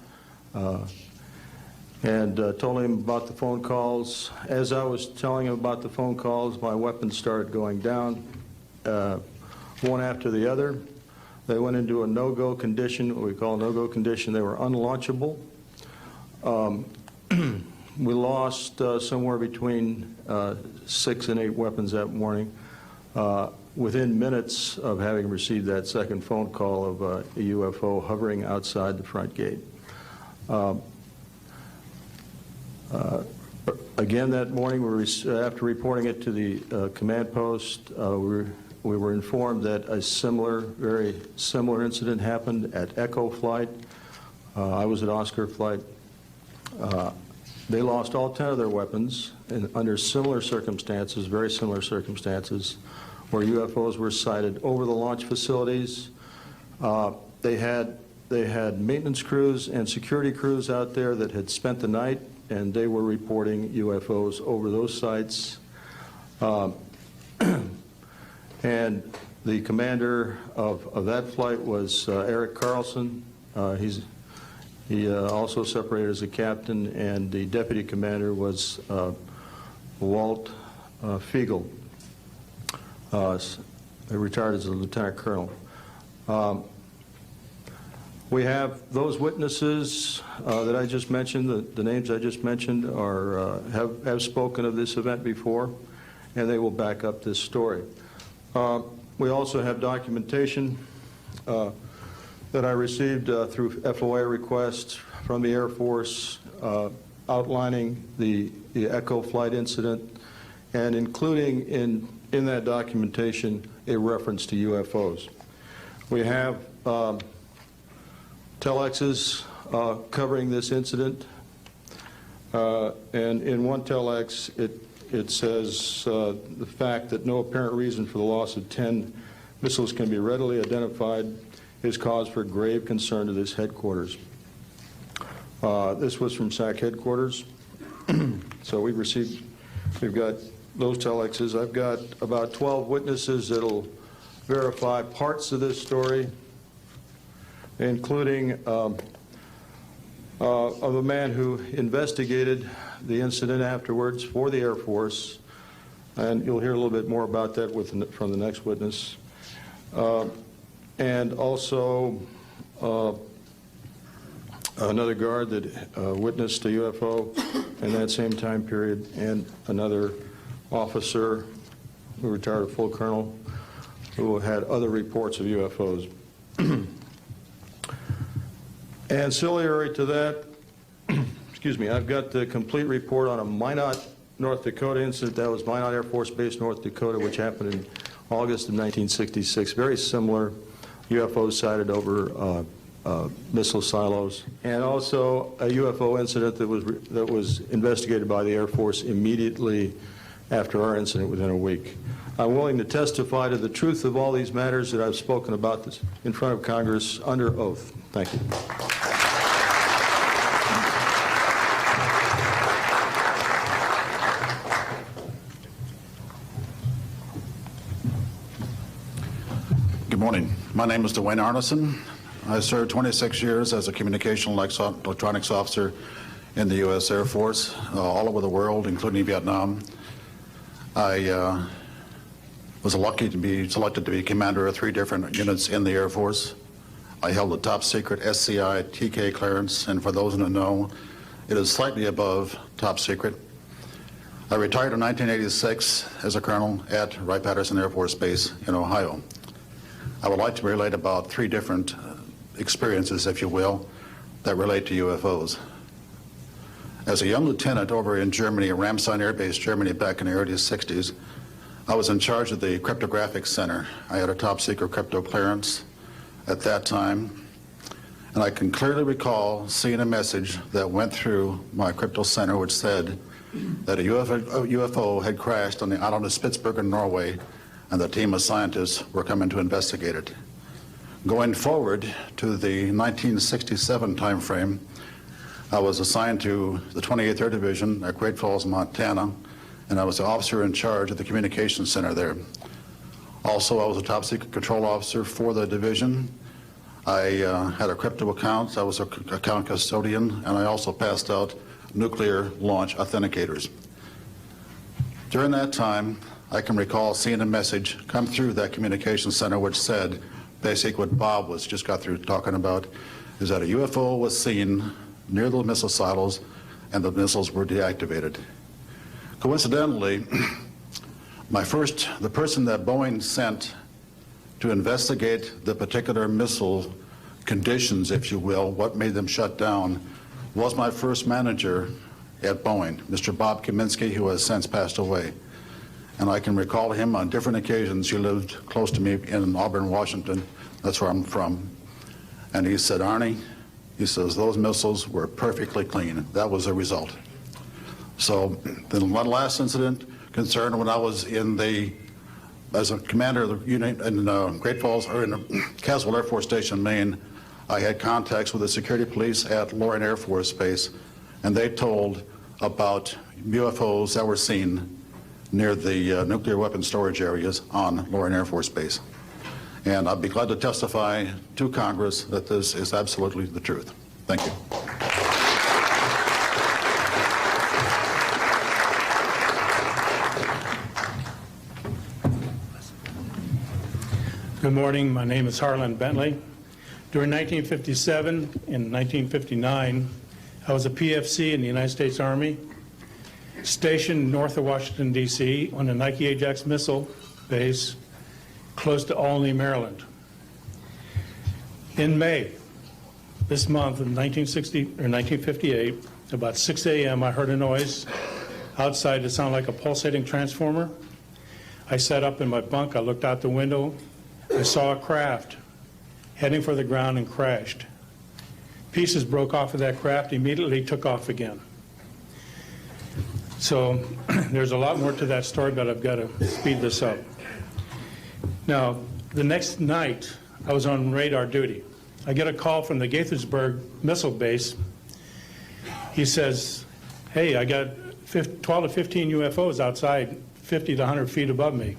and told him about the phone calls. As I was telling him about the phone calls, my weapons started going down, one after the other. They went into a no-go condition, what we call a no-go condition. They were unlaunchable. We lost somewhere between 6 and 8 weapons that morning within minutes of having received that second phone call of a UFO hovering outside the front gate. Again that morning, after reporting it to the command post, we were informed that a very similar incident happened at Echo Flight. I was at Oscar Flight. They lost all 10 of their weapons under similar circumstances, very similar circumstances, where UFOs were sighted over the launch facilities. They had maintenance crews and security crews out there that had spent the night, and they were reporting UFOs over those sites. And the commander of that flight was Eric Carlson. He also separated as a captain, and the deputy commander was Walt Fiegel, retired as a lieutenant colonel. We have those witnesses that I just mentioned, the names I just mentioned, have spoken of this event before, and they will back up this story. We also have documentation that I received through FOA requests from the Air Force outlining the Echo Flight incident, and including in that documentation a reference to UFOs. We have telexes covering this incident, and in one telex it says the fact that no apparent reason for the loss of 10 missiles can be readily identified is cause for grave concern to this headquarters. This was from SAC headquarters. So we've got those telexes. I've got about 12 witnesses that'll verify parts of this story, including of a man who investigated the incident afterwards for the Air Force, and you'll hear a little bit more about that from the next witness. And also another guard that witnessed a UFO in that same time period, and another officer who retired a full colonel who had other reports of UFOs. Ancillary to that, excuse me, I've got the complete report on a Minot, North Dakota incident. That was Minot Air Force Base, North Dakota, which happened in August of 1966. Very similar, UFOs sighted over missile silos, and also a UFO incident that was investigated by the Air Force immediately after our incident within a week. I'm willing to testify to the truth of all these matters that I've spoken about this in front of Congress under oath. Thank you. Good morning. My name is Dwayne Arneson. I served 26 years as a communication electronics officer in the U.S. Air Force, all over the world, including Vietnam. I was lucky to be selected to be commander of 3 different units in the Air Force. I held a top secret SCI TK clearance, and for those who know, it is slightly above top secret. I retired in 1986 as a colonel at Wright-Patterson Air Force Base in Ohio. I would like to relate about 3 different experiences, if you will, that relate to UFOs. As a young lieutenant over in Germany, Ramstein Air Base, Germany, back in the early 60s, I was in charge of the cryptographic center. I had a top secret crypto clearance at that time, and I can clearly recall seeing a message that went through my crypto center which said that a UFO had crashed on the island of Spitsbergen, Norway, and the team of scientists were coming to investigate it. Going forward to the 1967 timeframe, I was assigned to the 28th Air Division at Great Falls, Montana, and I was the officer in charge of the communications center there. Also, I was a top secret control officer for the division. I had a crypto account. I was an account custodian, and I also passed out nuclear launch authenticators. During that time, I can recall seeing a message come through that communications center which said, basically what Bob just got through talking about, is that a UFO was seen near the missile silos, and the missiles were deactivated. Coincidentally, the person that Boeing sent to investigate the particular missile conditions, if you will, what made them shut down, was my first manager at Boeing, Mr. Bob Kaminsky, who has since passed away. And I can recall him on different occasions. He lived close to me in Auburn, Washington. That's where I'm from. And he said, Arnie, he says, those missiles were perfectly clean. That was the result. So then one last incident concerned when I was as a commander of the unit in Great Falls, or in Caswell Air Force Station, Maine. I had contacts with the security police at Loring Air Force Base, and they told about UFOs that were seen near the nuclear weapon storage areas on Loring Air Force Base. And I'd be glad to testify to Congress that this is absolutely the truth. Thank you. Good morning. My name is Harlan Bentley. During 1957 and 1959, I was a PFC in the United States Army, stationed north of Washington, D.C. on the Nike Ajax missile base close to Olney, Maryland. In May, this month of 1958, about 6 a.m., I heard a noise outside that sounded like a pulsating transformer. I sat up in my bunk. I looked out the window. I saw a craft heading for the ground and crashed. Pieces broke off of that craft, immediately took off again. So there's a lot more to that story, but I've got to speed this up. Now, the next night, I was on radar duty. I get a call from the Gaithersburg missile base. He says, hey, I got 12 to 15 UFOs outside 50 to 100 feet above me.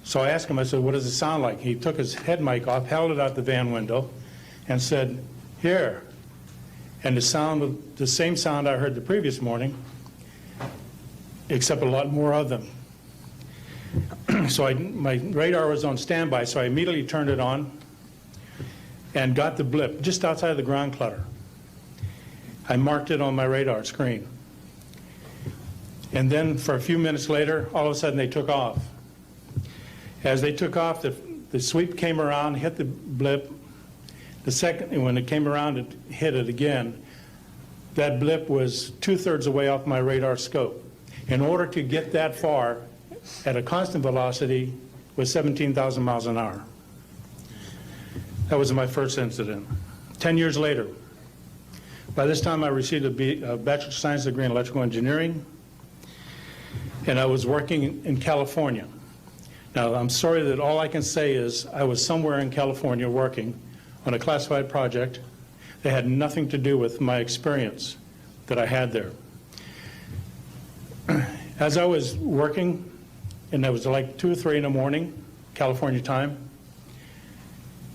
So I asked him, I said, what does it sound like? He took his head mic off, held it out the van window, and said, here. And the same sound I heard the previous morning, except a lot more of them. So my radar was on standby, so I immediately turned it on and got the blip just outside of the ground clutter. I marked it on my radar screen. And then for a few minutes later, all of a sudden they took off. As they took off, the sweep came around, hit the blip. The second, when it came around, it hit it again. That blip was 2/3 the way off my radar scope. In order to get that far at a constant velocity was 17,000 miles an hour. That was my first incident. 10 years later, by this time I received a Bachelor of Science degree in electrical engineering, and I was working in California. Now, I'm sorry that all I can say is I was somewhere in California working on a classified project that had nothing to do with my experience that I had there. As I was working, and it was like 2 or 3 in the morning, California time,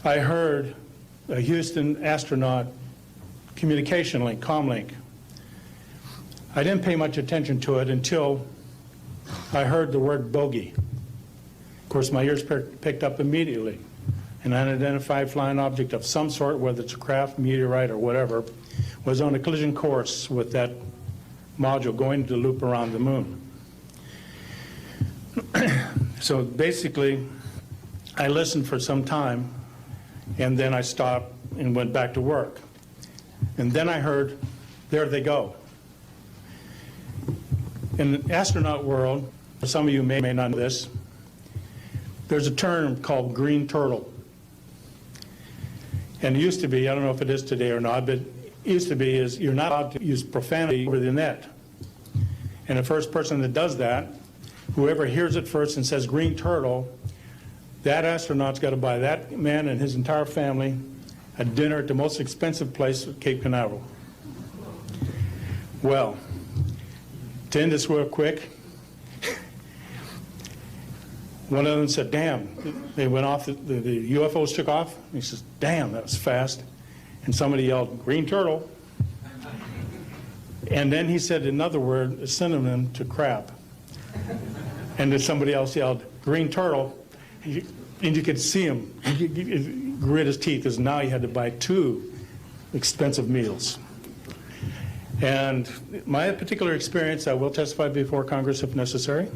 I heard a Houston astronaut communication link, comlink. I didn't pay much attention to it until I heard the word bogey. Of course, my ears picked up immediately. An unidentified flying object of some sort, whether it's a craft, meteorite, or whatever, was on a collision course with that module going to loop around the moon. So basically, I listened for some time, and then I stopped and went back to work. And then I heard, there they go. In the astronaut world, some of you may not know this, there's a term called green turtle. And it used to be, I don't know if it is today or not, but it used to be is you're not allowed to use profanity over the net. And the first person that does that, whoever hears it first and says green turtle, that astronaut's got to buy that man and his entire family a dinner at the most expensive place at Cape Canaveral. Well, to end this real quick, one of them said, damn, they went off, the UFOs took off. He says, damn, that was fast. And somebody yelled, green turtle. And then he said another word, a synonym to crap. And then somebody else yelled, green turtle. And you could see him grit his teeth, because now he had to buy 2 expensive meals. And my particular experience, I will testify before Congress if necessary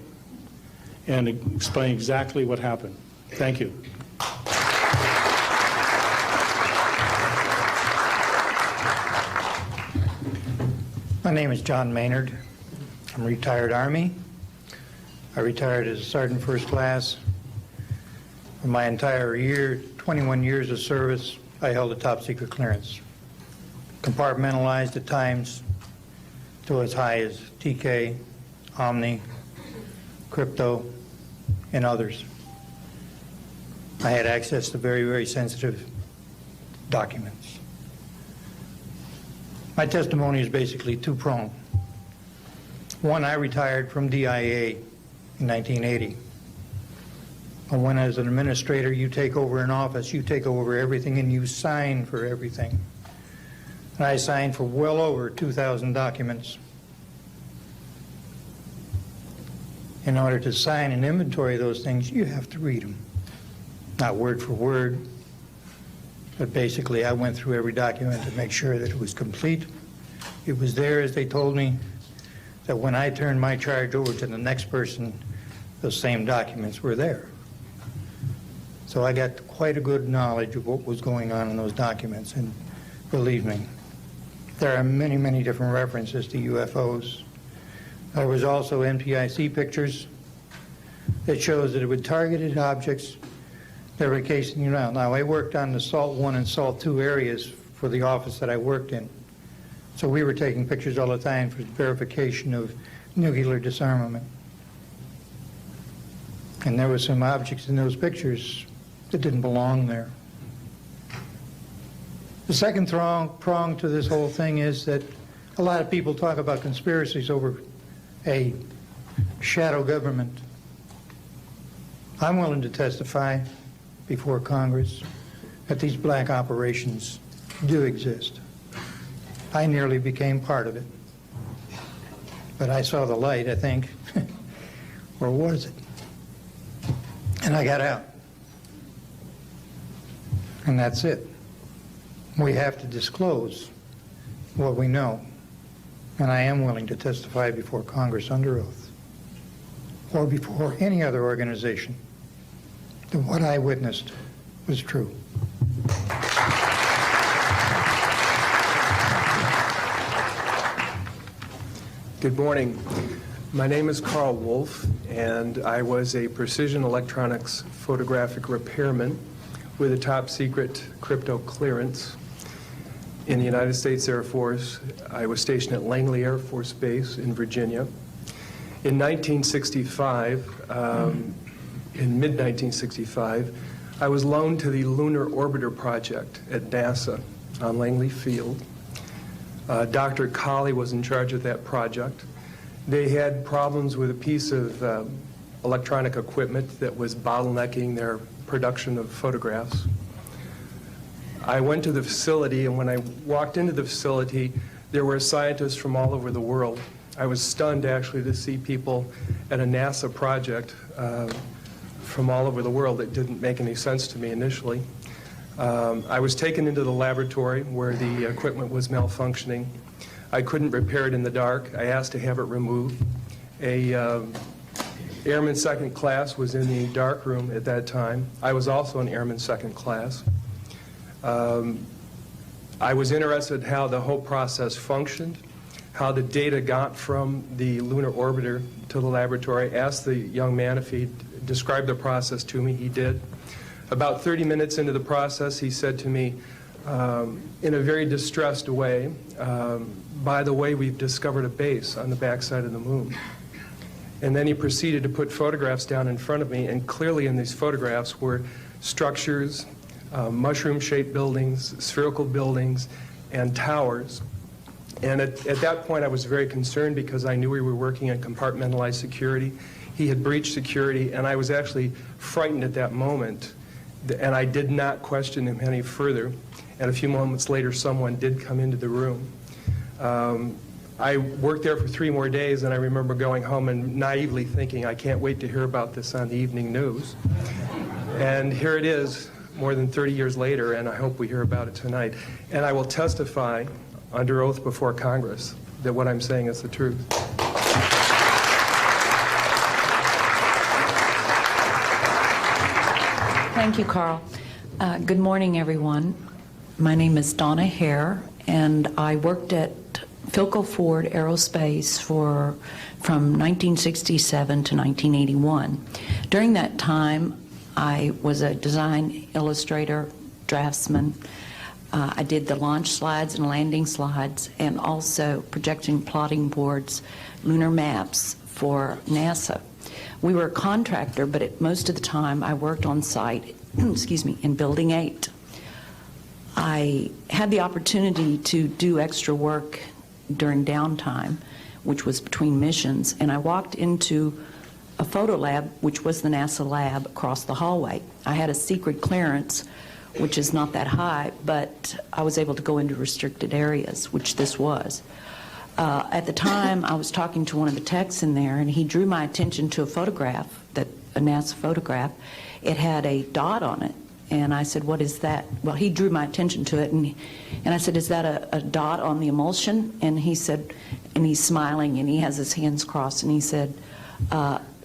and explain exactly what happened. Thank you. My name is John Maynard. I'm a retired Army. I retired as a Sergeant First Class. For my entire 21 years of service, I held a top secret clearance. Compartmentalized at times to as high as TK, Omni, Crypto, and others. I had access to very, very sensitive documents. My testimony is basically two-pronged. One, I retired from DIA in 1980. And when as an administrator, you take over an office, you take over everything and you sign for everything. And I signed for well over 2,000 documents. In order to sign and inventory those things, you have to read them. Not word for word, but basically I went through every document to make sure that it was complete. It was there, as they told me, that when I turned my charge over to the next person, those same documents were there. So I got quite a good knowledge of what was going on in those documents, and believe me, there are many, many different references to UFOs. There was also NPIC pictures that shows that it would targeted objects that were casing you out. Now, I worked on the SALT 1 and SALT 2 areas for the office that I worked in. So we were taking pictures all the time for verification of nuclear disarmament. And there were some objects in those pictures that didn't belong there. The second prong to this whole thing is that a lot of people talk about conspiracies over a shadow government. I'm willing to testify before Congress that these black operations do exist. I nearly became part of it. But I saw the light, I think. Or was it? And I got out. And that's it. We have to disclose what we know. And I am willing to testify before Congress under oath, or before any other organization, that what I witnessed was true. Good morning. My name is Carl Wolf, and I was a precision electronics photographic repairman with a top secret crypto clearance in the United States Air Force. I was stationed at Langley Air Force Base in Virginia. In 1965, in mid-1965, I was loaned to the Lunar Orbiter Project at NASA on Langley Field. Dr. Colley was in charge of that project. They had problems with a piece of electronic equipment that was bottlenecking their production of photographs. I went to the facility, and when I walked into the facility, there were scientists from all over the world. I was stunned, actually, to see people at a NASA project from all over the world. It didn't make any sense to me initially. I was taken into the laboratory where the equipment was malfunctioning. I couldn't repair it in the dark. I asked to have it removed. A Airman Second Class was in the dark room at that time. I was also an Airman Second Class. I was interested in how the whole process functioned, how the data got from the lunar orbiter to the laboratory. I asked the young man if he'd describe the process to me. He did. About 30 minutes into the process, he said to me, in a very distressed way, by the way, we've discovered a base on the backside of the moon. And then he proceeded to put photographs down in front of me, and clearly in these photographs were structures, mushroom-shaped buildings, spherical buildings, and towers. And at that point, I was very concerned because I knew we were working on compartmentalized security. He had breached security, and I was actually frightened at that moment. And I did not question him any further. And a few moments later, someone did come into the room. I worked there for 3 more days, and I remember going home and naively thinking, I can't wait to hear about this on the evening news. And here it is, more than 30 years later, and I hope we hear about it tonight. And I will testify under oath before Congress that what I'm saying is the truth. Thank you, Carl. Good morning, everyone. My name is Donna Hare, and I worked at Philco Ford Aerospace from 1967 to 1981. During that time, I was a design illustrator, draftsman. I did the launch slides and landing slides, and also projection plotting boards, lunar maps for NASA. We were a contractor, but most of the time I worked on site, excuse me, in Building 8. I had the opportunity to do extra work during downtime, which was between missions, and I walked into a photo lab, which was the NASA lab across the hallway. I had a secret clearance, which is not that high, but I was able to go into restricted areas, which this was. At the time, I was talking to one of the techs in there, and he drew my attention to a photograph, a NASA photograph. It had a dot on it, and I said, "What is that?" Well, he drew my attention to it, and I said, "Is that a dot on the emulsion?" And he said, and he's smiling, and he has his hands crossed, and he said,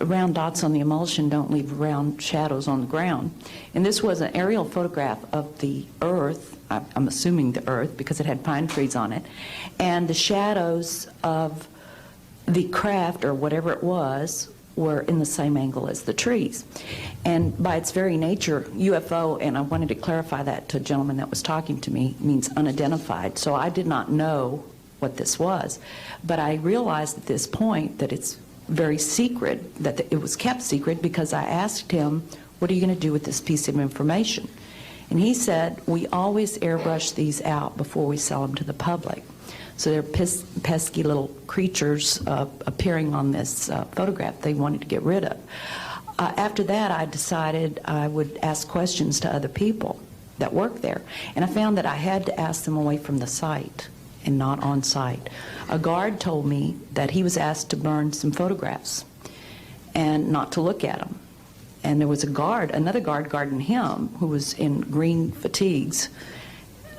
"Round dots on the emulsion don't leave round shadows on the ground." And this was an aerial photograph of the Earth, I'm assuming the Earth, because it had pine trees on it, and the shadows of the craft, or whatever it was, were in the same angle as the trees. And by its very nature, UFO, and I wanted to clarify that to a gentleman that was talking to me, means unidentified. So I did not know what this was. But I realized at this point that it's very secret, that it was kept secret, because I asked him, "What are you going to do with this piece of information?" And he said, "We always airbrush these out before we sell them to the public." So they're pesky little creatures appearing on this photograph they wanted to get rid of. After that, I decided I would ask questions to other people that work there. And I found that I had to ask them away from the site and not on site. A guard told me that he was asked to burn some photographs and not to look at them. And there was another guard guarding him, who was in green fatigues,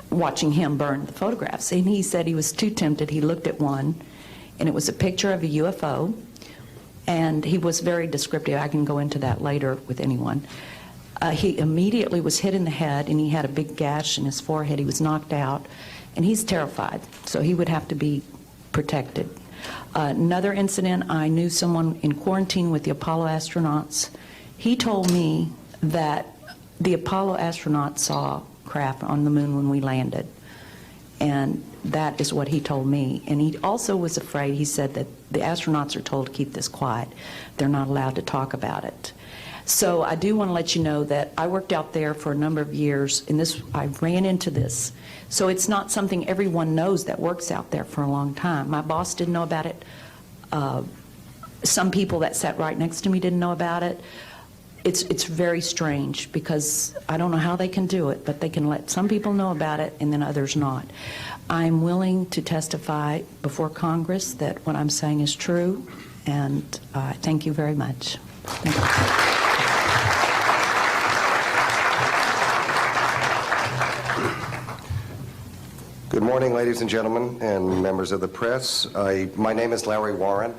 watching him burn the photographs. And he said he was too tempted. He looked at one, and it was a picture of a UFO, and he was very descriptive. I can go into that later with anyone. He immediately was hit in the head, and he had a big gash in his forehead. He was knocked out, and he's terrified, so he would have to be protected. Another incident, I knew someone in quarantine with the Apollo astronauts. He told me that the Apollo astronauts saw craft on the moon when we landed, and that is what he told me. And he also was afraid. He said that the astronauts are told to keep this quiet. They're not allowed to talk about it. So I do want to let you know that I worked out there for a number of years, and I ran into this. So it's not something everyone knows that works out there for a long time. My boss didn't know about it. Some people that sat right next to me didn't know about it. It's very strange, because I don't know how they can do it, but they can let some people know about it and then others not. I'm willing to testify before Congress that what I'm saying is true, and thank you very much. Thank you. Good morning, ladies and gentlemen, and members of the press. My name is Larry Warren.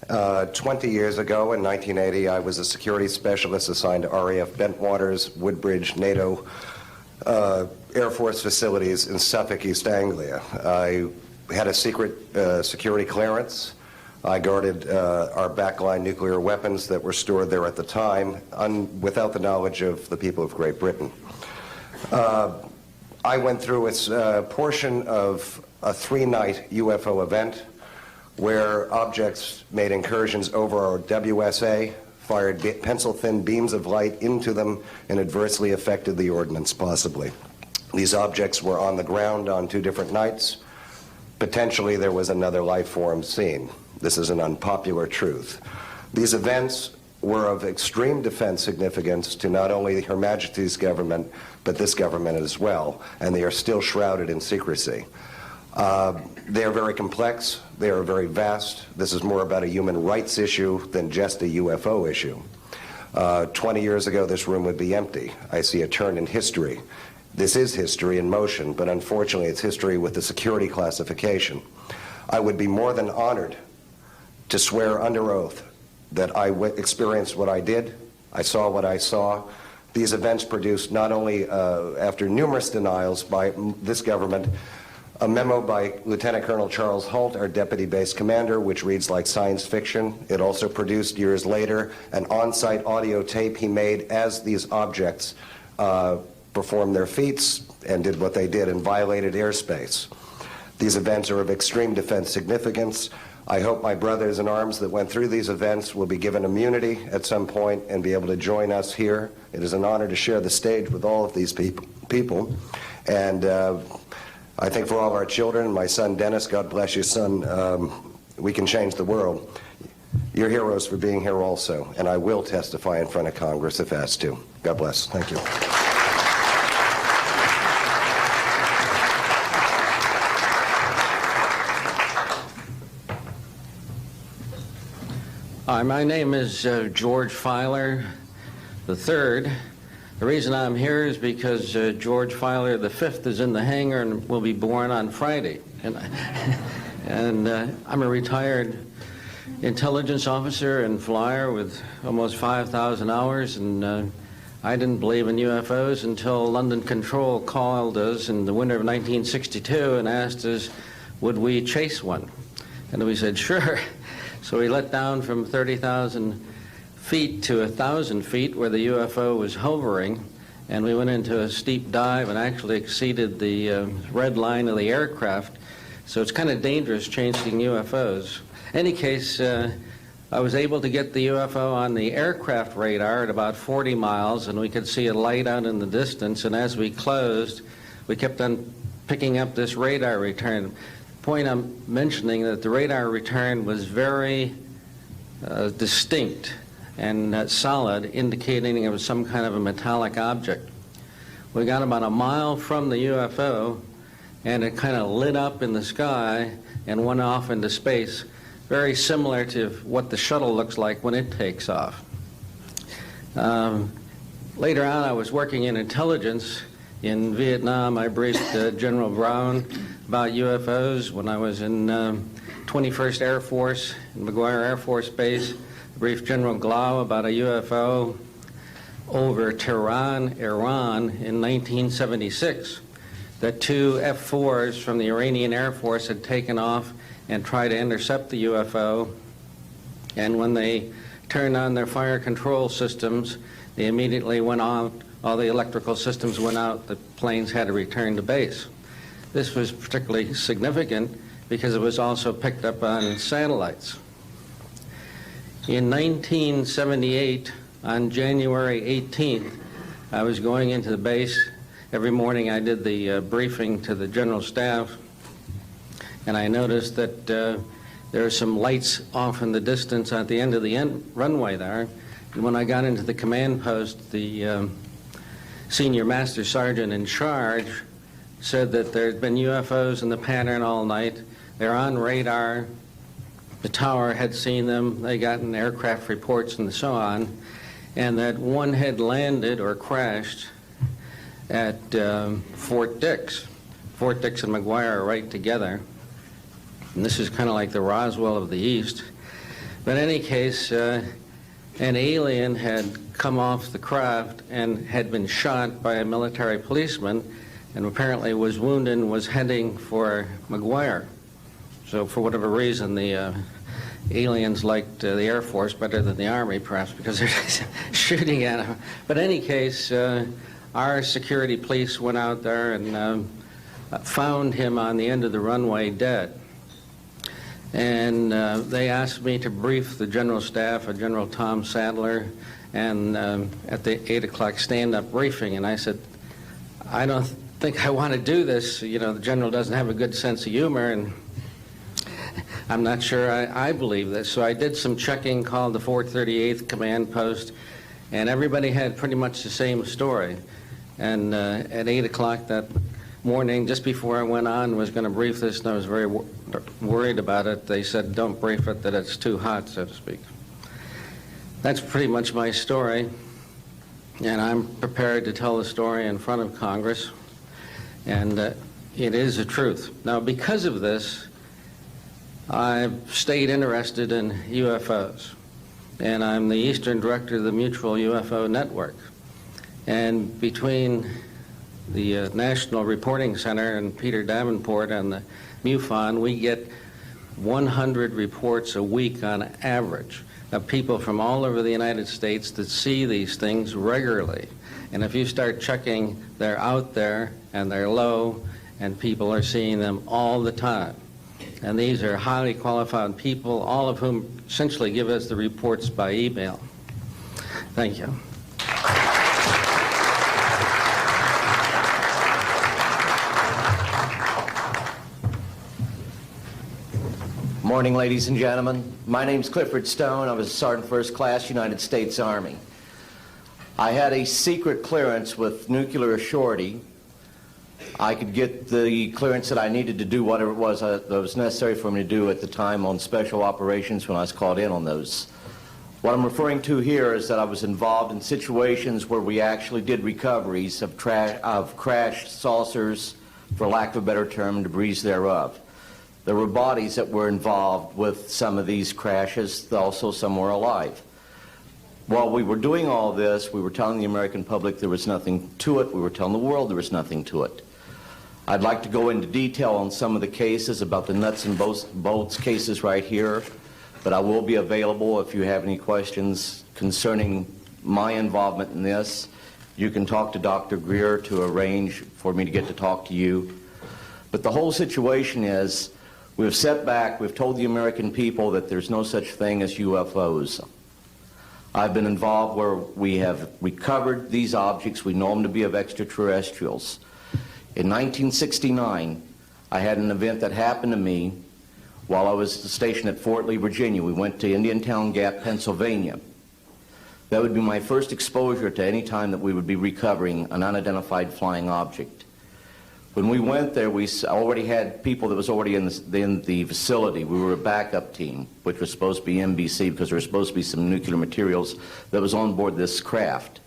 20 years ago, in 1980, I was a security specialist assigned to RAF Bentwaters, Woodbridge, NATO Air Force facilities in Suffolk, East Anglia. I had a secret security clearance. I guarded our backline nuclear weapons that were stored there at the time, without the knowledge of the people of Great Britain. I went through a portion of a 3-night UFO event where objects made incursions over our WSA, fired pencil-thin beams of light into them, and adversely affected the ordnance, possibly. These objects were on the ground on 2 different nights. Potentially, there was another life form seen. This is an unpopular truth. These events were of extreme defense significance to not only Her Majesty's government, but this government as well, and they are still shrouded in secrecy. They are very complex. They are very vast. This is more about a human rights issue than just a UFO issue. 20 years ago, this room would be empty. I see a turn in history. This is history in motion, but unfortunately, it's history with the security classification. I would be more than honored to swear under oath that I experienced what I did, I saw what I saw. These events produced not only, after numerous denials by this government, a memo by Lieutenant Colonel Charles Holt, our deputy base commander, which reads like science fiction. It also produced, years later, an on-site audio tape he made as these objects performed their feats and did what they did and violated airspace. These events are of extreme defense significance. I hope my brothers in arms that went through these events will be given immunity at some point and be able to join us here. It is an honor to share the stage with all of these people. And I think for all of our children, my son Dennis, God bless you, son, we can change the world. You're heroes for being here also, and I will testify in front of Congress if asked to. God bless. Thank you. Hi, my name is George Filer III. The reason I'm here is because George Filer V is in the hangar and will be born on Friday. And I'm a retired intelligence officer and flyer with almost 5,000 hours, and I didn't believe in UFOs until London Control called us in the winter of 1962 and asked us, would we chase one? And we said, sure. So we let down from 30,000 feet to 1,000 feet where the UFO was hovering, and we went into a steep dive and actually exceeded the red line of the aircraft. So it's kind of dangerous chasing UFOs. In any case, I was able to get the UFO on the aircraft radar at about 40 miles, and we could see a light out in the distance, and as we closed, we kept on picking up this radar return. The point I'm mentioning that the radar return was very distinct and solid, indicating it was some kind of a metallic object. We got about a mile from the UFO, and it kind of lit up in the sky and went off into space, very similar to what the shuttle looks like when it takes off. Later on, I was working in intelligence. In Vietnam, I briefed General Brown about UFOs. When I was in 21st Air Force, in McGuire Air Force Base, I briefed General Glau about a UFO over Tehran, Iran in 1976, that two F-4s from the Iranian Air Force had taken off and tried to intercept the UFO, and when they turned on their fire control systems, they immediately went on. All the electrical systems went out. The planes had to return to base. This was particularly significant because it was also picked up on satellites. In 1978, on January 18th, I was going into the base. Every morning I did the briefing to the general staff, and I noticed that there are some lights off in the distance at the end of the runway there. And when I got into the command post, the senior master sergeant in charge said that there had been UFOs in the pattern all night. They're on radar. The tower had seen them. They gotten aircraft reports and so on, and that one had landed or crashed at Fort Dix. Fort Dix and McGuire are right together. And this is kind of like the Roswell of the East. But in any case, an alien had come off the craft and had been shot by a military policeman, and apparently was wounded and was heading for McGuire. So for whatever reason, the aliens liked the Air Force better than the Army, perhaps because they're shooting at them. But in any case, our security police went out there and found him on the end of the runway dead. And they asked me to brief the general staff, General Tom Sadler, and at the 8 o'clock stand-up briefing, and I said, I don't think I want to do this. You know, the general doesn't have a good sense of humor, and I'm not sure I believe this. So I did some checking, called the 438th Command Post, and everybody had pretty much the same story. And at 8 o'clock that morning, just before I went on, was going to brief this, and I was very worried about it. They said, don't brief it, that it's too hot, so to speak. That's pretty much my story, and I'm prepared to tell the story in front of Congress, and it is the truth. Now, because of this, I've stayed interested in UFOs, and I'm the Eastern Director of the Mutual UFO Network. And between the National Reporting Center and Peter Davenport and the MUFON, we get 100 reports a week on average of people from all over the United States that see these things regularly. And if you start checking, they're out there and they're low, and people are seeing them all the time. And these are highly qualified people, all of whom essentially give us the reports by email. Thank you. Morning, ladies and gentlemen. My name's Clifford Stone. I was a Sergeant First Class, United States Army. I had a secret clearance with nuclear surety. I could get the clearance that I needed to do whatever it was that was necessary for me to do at the time on special operations when I was called in on those. What I'm referring to here is that I was involved in situations where we actually did recoveries of crashed saucers, for lack of a better term, debris thereof. There were bodies that were involved with some of these crashes, also some were alive. While we were doing all this, we were telling the American public there was nothing to it. We were telling the world there was nothing to it. I'd like to go into detail on some of the cases, about the nuts and bolts cases right here, but I will be available if you have any questions concerning my involvement in this. You can talk to Dr. Greer to arrange for me to get to talk to you. But the whole situation is, we've set back, we've told the American people that there's no such thing as UFOs. I've been involved where we have recovered these objects. We know them to be of extraterrestrials. In 1969, I had an event that happened to me while I was stationed at Fort Lee, Virginia. We went to Indiantown Gap, Pennsylvania. That would be my first exposure to any time that we would be recovering an unidentified flying object. When we went there, we already had people that was already in the facility. We were a backup team, which was supposed to be NBC, because there was supposed to be some nuclear materials that was on board this craft.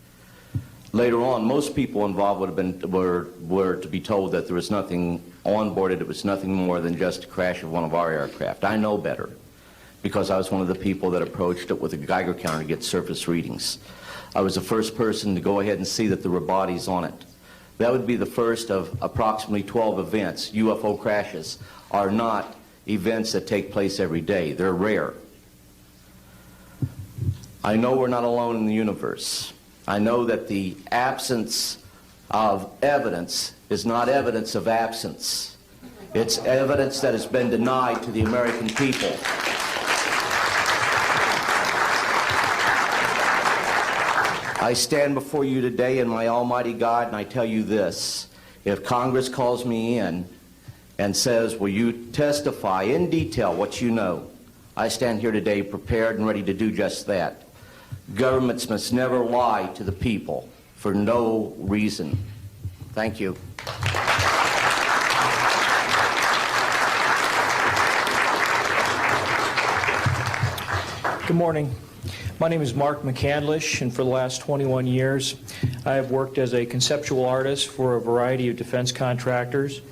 Later on, most people involved were to be told that there was nothing on board it. It was nothing more than just a crash of one of our aircraft. I know better, because I was one of the people that approached it with a Geiger counter to get surface readings. I was the first person to go ahead and see that there were bodies on it. That would be the first of approximately 12 events. UFO crashes are not events that take place every day. They're rare. I know we're not alone in the universe. I know that the absence of evidence is not evidence of absence. It's evidence that has been denied to the American people. I stand before you today in my almighty God, and I tell you this. If Congress calls me in and says, will you testify in detail what you know, I stand here today prepared and ready to do just that. Governments must never lie to the people for no reason. Thank you. Good morning. My name is Mark McCandlish, and for the last 21 years, I have worked as a conceptual artist for a variety of defense contractors.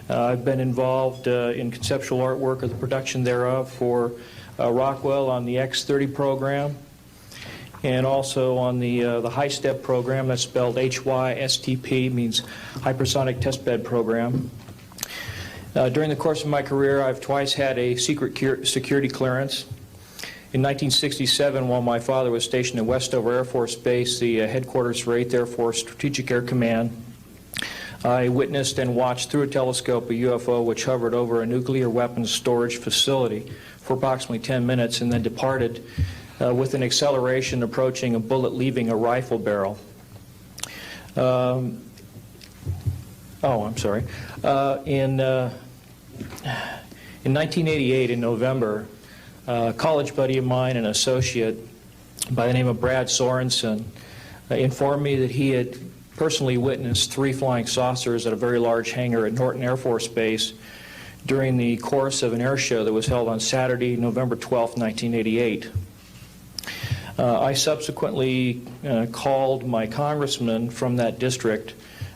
I've been involved in conceptual artwork or the production thereof for Rockwell on the X-30 program, and also on the high-step program. That's spelled HYSTP, means Hypersonic Testbed Program. During the course of my career, I've twice had a secret security clearance. In 1967, while my father was stationed at Westover Air Force Base, the headquarters for 8th Air Force Strategic Air Command, I witnessed and watched through a telescope a UFO which hovered over a nuclear weapons storage facility for approximately 10 minutes and then departed with an acceleration approaching a bullet leaving a rifle barrel. In 1988, in November, a college buddy of mine, an associate by the name of Brad Sorensen, informed me that he had personally witnessed 3 flying saucers at a very large hangar at Norton Air Force Base during the course of an air show that was held on Saturday, November 12, 1988. I subsequently called my congressman from that district.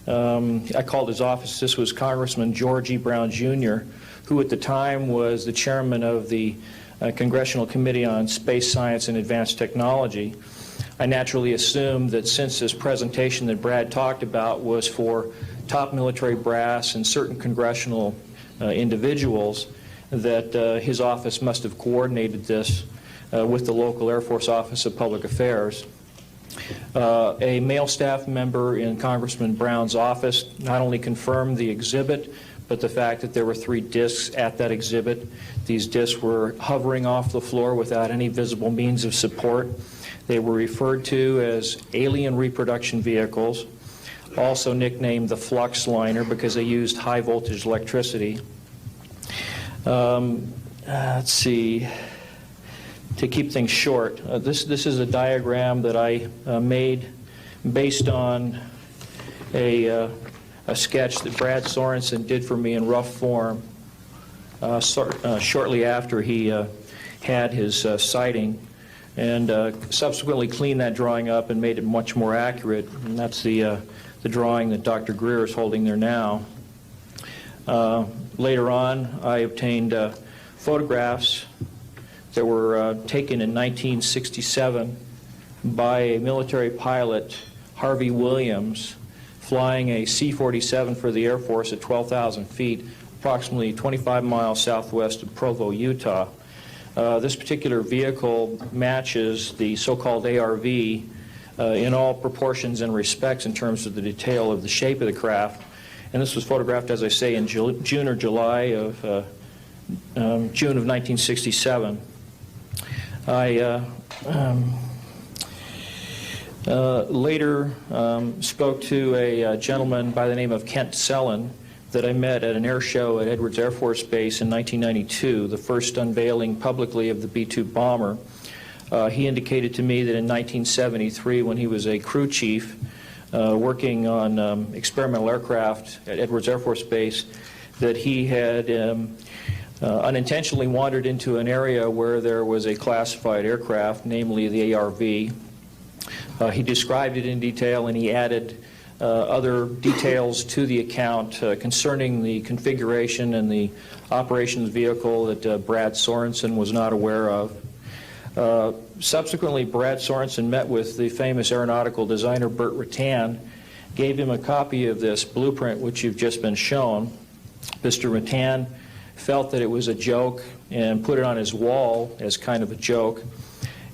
I called his office. This was Congressman George E. Brown, Jr., who at the time was the chairman of the Congressional Committee on Space Science and Advanced Technology. I naturally assumed that since this presentation that Brad talked about was for top military brass and certain congressional individuals, that his office must have coordinated this with the local Air Force Office of Public Affairs. A male staff member in Congressman Brown's office not only confirmed the exhibit, but the fact that there were 3 discs at that exhibit. These discs were hovering off the floor without any visible means of support. They were referred to as alien reproduction vehicles, also nicknamed the flux liner because they used high voltage electricity. Let's see. To keep things short, this is a diagram that I made based on a sketch that Brad Sorensen did for me in rough form shortly after he had his sighting, and subsequently cleaned that drawing up and made it much more accurate. And that's the drawing that Dr. Greer is holding there now. Later on, I obtained photographs that were taken in 1967 by a military pilot, Harvey Williams, flying a C-47 for the Air Force at 12,000 feet, approximately 25 miles southwest of Provo, Utah. This particular vehicle matches the so-called ARV in all proportions and respects in terms of the detail of the shape of the craft. And this was photographed, as I say, in June or July of June of 1967. I later spoke to a gentleman by the name of Kent Sellen that I met at an air show at Edwards Air Force Base in 1992, the first unveiling publicly of the B-2 bomber. He indicated to me that in 1973, when he was a crew chief working on experimental aircraft at Edwards Air Force Base, that he had unintentionally wandered into an area where there was a classified aircraft, namely the ARV. He described it in detail, and he added other details to the account concerning the configuration and the operation of the vehicle that Brad Sorensen was not aware of. Subsequently, Brad Sorensen met with the famous aeronautical designer Burt Rutan, gave him a copy of this blueprint which you've just been shown. Mr. Rutan felt that it was a joke and put it on his wall as kind of a joke.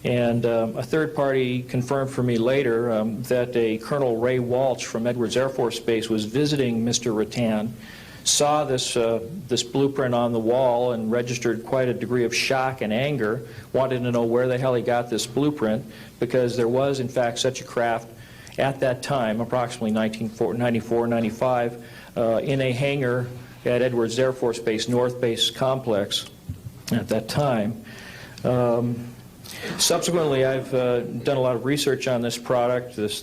And a third party confirmed for me later that a Colonel Ray Walsh from Edwards Air Force Base was visiting Mr. Rutan, saw this blueprint on the wall and registered quite a degree of shock and anger, wanted to know where the hell he got this blueprint, because there was in fact such a craft at that time, approximately 1994, 95, in a hangar at Edwards Air Force Base, North Base Complex at that time. Subsequently, I've done a lot of research on this product, this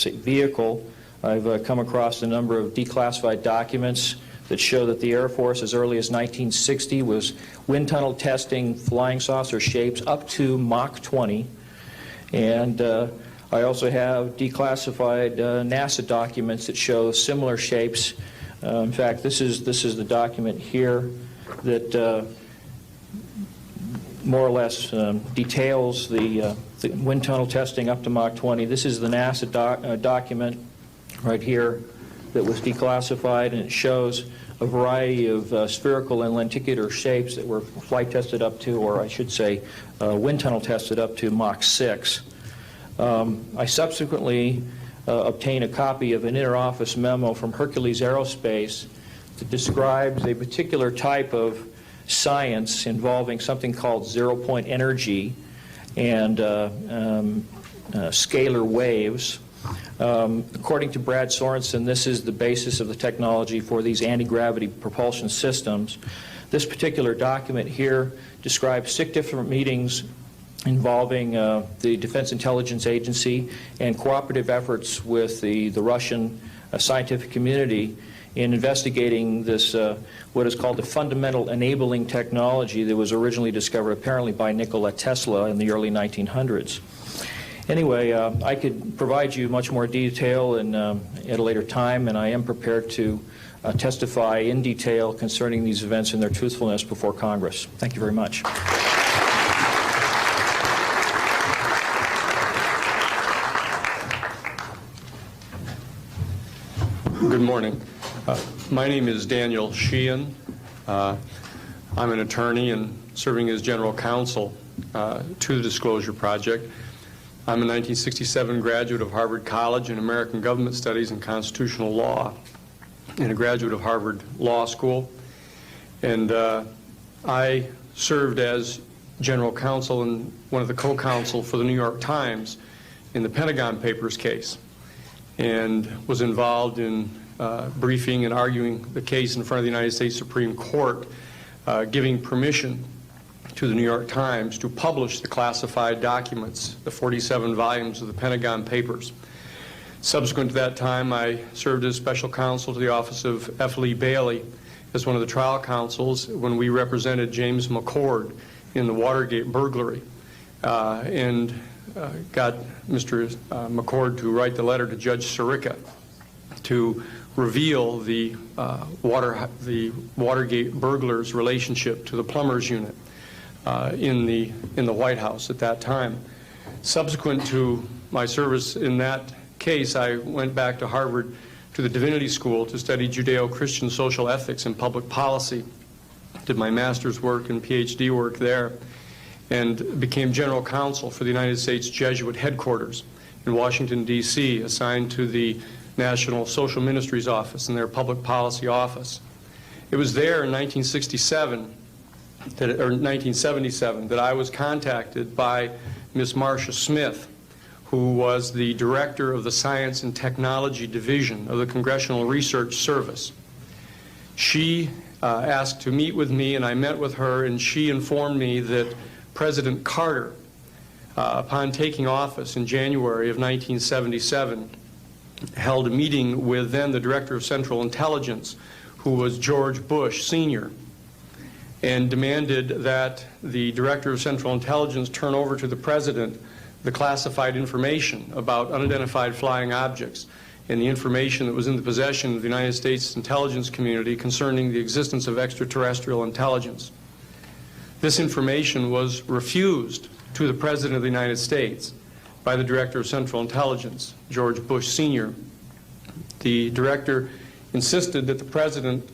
vehicle. I've come across a number of declassified documents that show that the Air Force, as early as 1960, was wind tunnel testing flying saucer shapes up to Mach 20. And I also have declassified NASA documents that show similar shapes. In fact, this is the document here that more or less details the wind tunnel testing up to Mach 20. This is the NASA document right here that was declassified, and it shows a variety of spherical and lenticular shapes that were flight tested up to, or I should say, wind tunnel tested up to Mach 6. I subsequently obtained a copy of an interoffice memo from Hercules Aerospace that describes a particular type of science involving something called zero-point energy and scalar waves. According to Brad Sorensen, this is the basis of the technology for these anti-gravity propulsion systems. This particular document here describes 6 different meetings involving the Defense Intelligence Agency and cooperative efforts with the Russian scientific community in investigating this, what is called the fundamental enabling technology that was originally discovered apparently by Nikola Tesla in the early 1900s. Anyway, I could provide you much more detail at a later time, and I am prepared to testify in detail concerning these events and their truthfulness before Congress. Thank you very much. Good morning. My name is Daniel Sheehan. I'm an attorney and serving as general counsel to the Disclosure Project. I'm a 1967 graduate of Harvard College in American Government Studies and Constitutional Law, and a graduate of Harvard Law School. And I served as general counsel and one of the co-counsel for the New York Times in the Pentagon Papers case, and was involved in briefing and arguing the case in front of the United States Supreme Court, giving permission to the New York Times to publish the classified documents, the 47 volumes of the Pentagon Papers. Subsequent to that time, I served as special counsel to the office of F. Lee Bailey as one of the trial counsels when we represented James McCord in the Watergate burglary, and got Mr. McCord to write the letter to Judge Sirica to reveal the Watergate burglars' relationship to the plumbers unit in the White House at that time. Subsequent to my service in that case, I went back to Harvard to the Divinity School to study Judeo-Christian social ethics and public policy. Did my master's work and PhD work there, and became general counsel for the United States Jesuit headquarters in Washington, D.C., assigned to the National Social Ministries Office and their public policy office. It was there in 1977 that I was contacted by Ms. Marcia Smith, who was the director of the Science and Technology Division of the Congressional Research Service. She asked to meet with me, and I met with her, and she informed me that President Carter, upon taking office in January of 1977, held a meeting with then the Director of Central Intelligence, who was George Bush Sr., and demanded that the Director of Central Intelligence turn over to the President the classified information about unidentified flying objects and the information that was in the possession of the United States intelligence community concerning the existence of extraterrestrial intelligence. This information was refused to the President of the United States by the Director of Central Intelligence, George Bush Sr. The Director insisted that the President,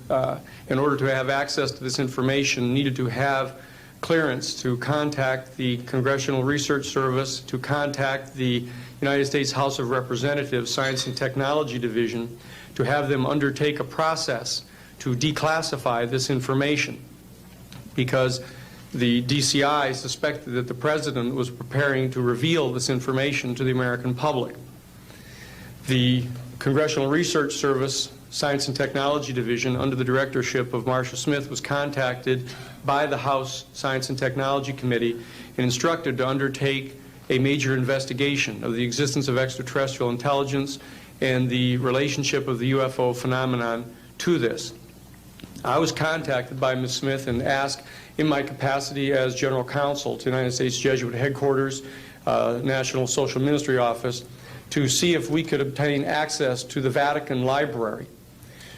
in order to have access to this information, needed to have clearance to contact the Congressional Research Service, to contact the United States House of Representatives Science and Technology Division, to have them undertake a process to declassify this information, because the DCI suspected that the President was preparing to reveal this information to the American public. The Congressional Research Service Science and Technology Division, under the directorship of Marcia Smith, was contacted by the House Science and Technology Committee and instructed to undertake a major investigation of the existence of extraterrestrial intelligence and the relationship of the UFO phenomenon to this. I was contacted by Ms. Smith and asked, in my capacity as general counsel to the United States Jesuit headquarters, National Social Ministry Office, to see if we could obtain access to the Vatican Library,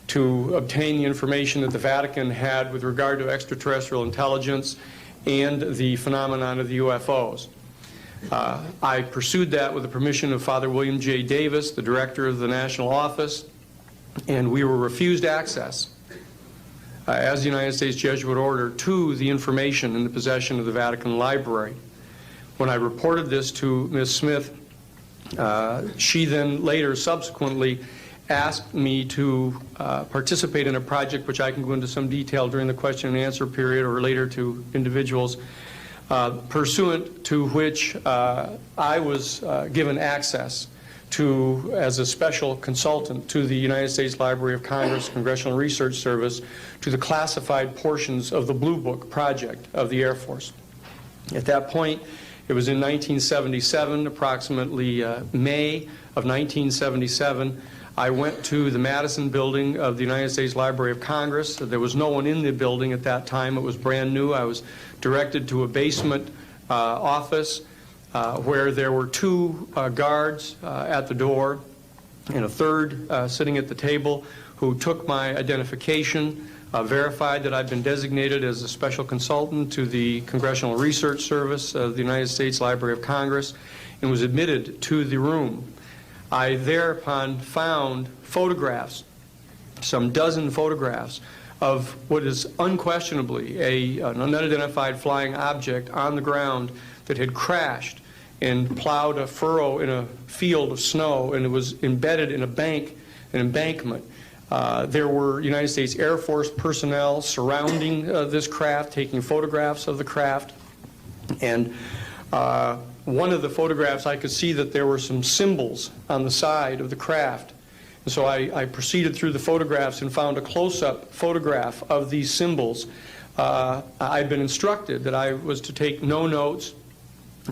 to obtain the information that the Vatican had with regard to extraterrestrial intelligence and the phenomenon of the UFOs. I pursued that with the permission of Father William J. Davis, the director of the national office, and we were refused access as the United States Jesuit order to the information in the possession of the Vatican Library. When I reported this to Ms. Smith, she then later subsequently asked me to participate in a project which I can go into some detail during the question and answer period or later to individuals, pursuant to which I was given access to, as a special consultant to the United States Library of Congress Congressional Research Service, to the classified portions of the Blue Book project of the Air Force. At that point, it was in 1977, approximately May of 1977, I went to the Madison building of the United States Library of Congress. There was no one in the building at that time. It was brand new. I was directed to a basement office where there were two guards at the door and a third sitting at the table, who who took my identification, verified that I've been designated as a special consultant to the Congressional Research Service of the United States Library of Congress, and was admitted to the room. I thereupon found photographs, some dozen photographs, of what is unquestionably an unidentified flying object on the ground that had crashed and plowed a furrow in a field of snow, and it was embedded in an embankment. There were United States Air Force personnel surrounding this craft, taking photographs of the craft. And one of the photographs, I could see that there were some symbols on the side of the craft. And so I proceeded through the photographs and found a close-up photograph of these symbols. I'd been instructed that I was to take no notes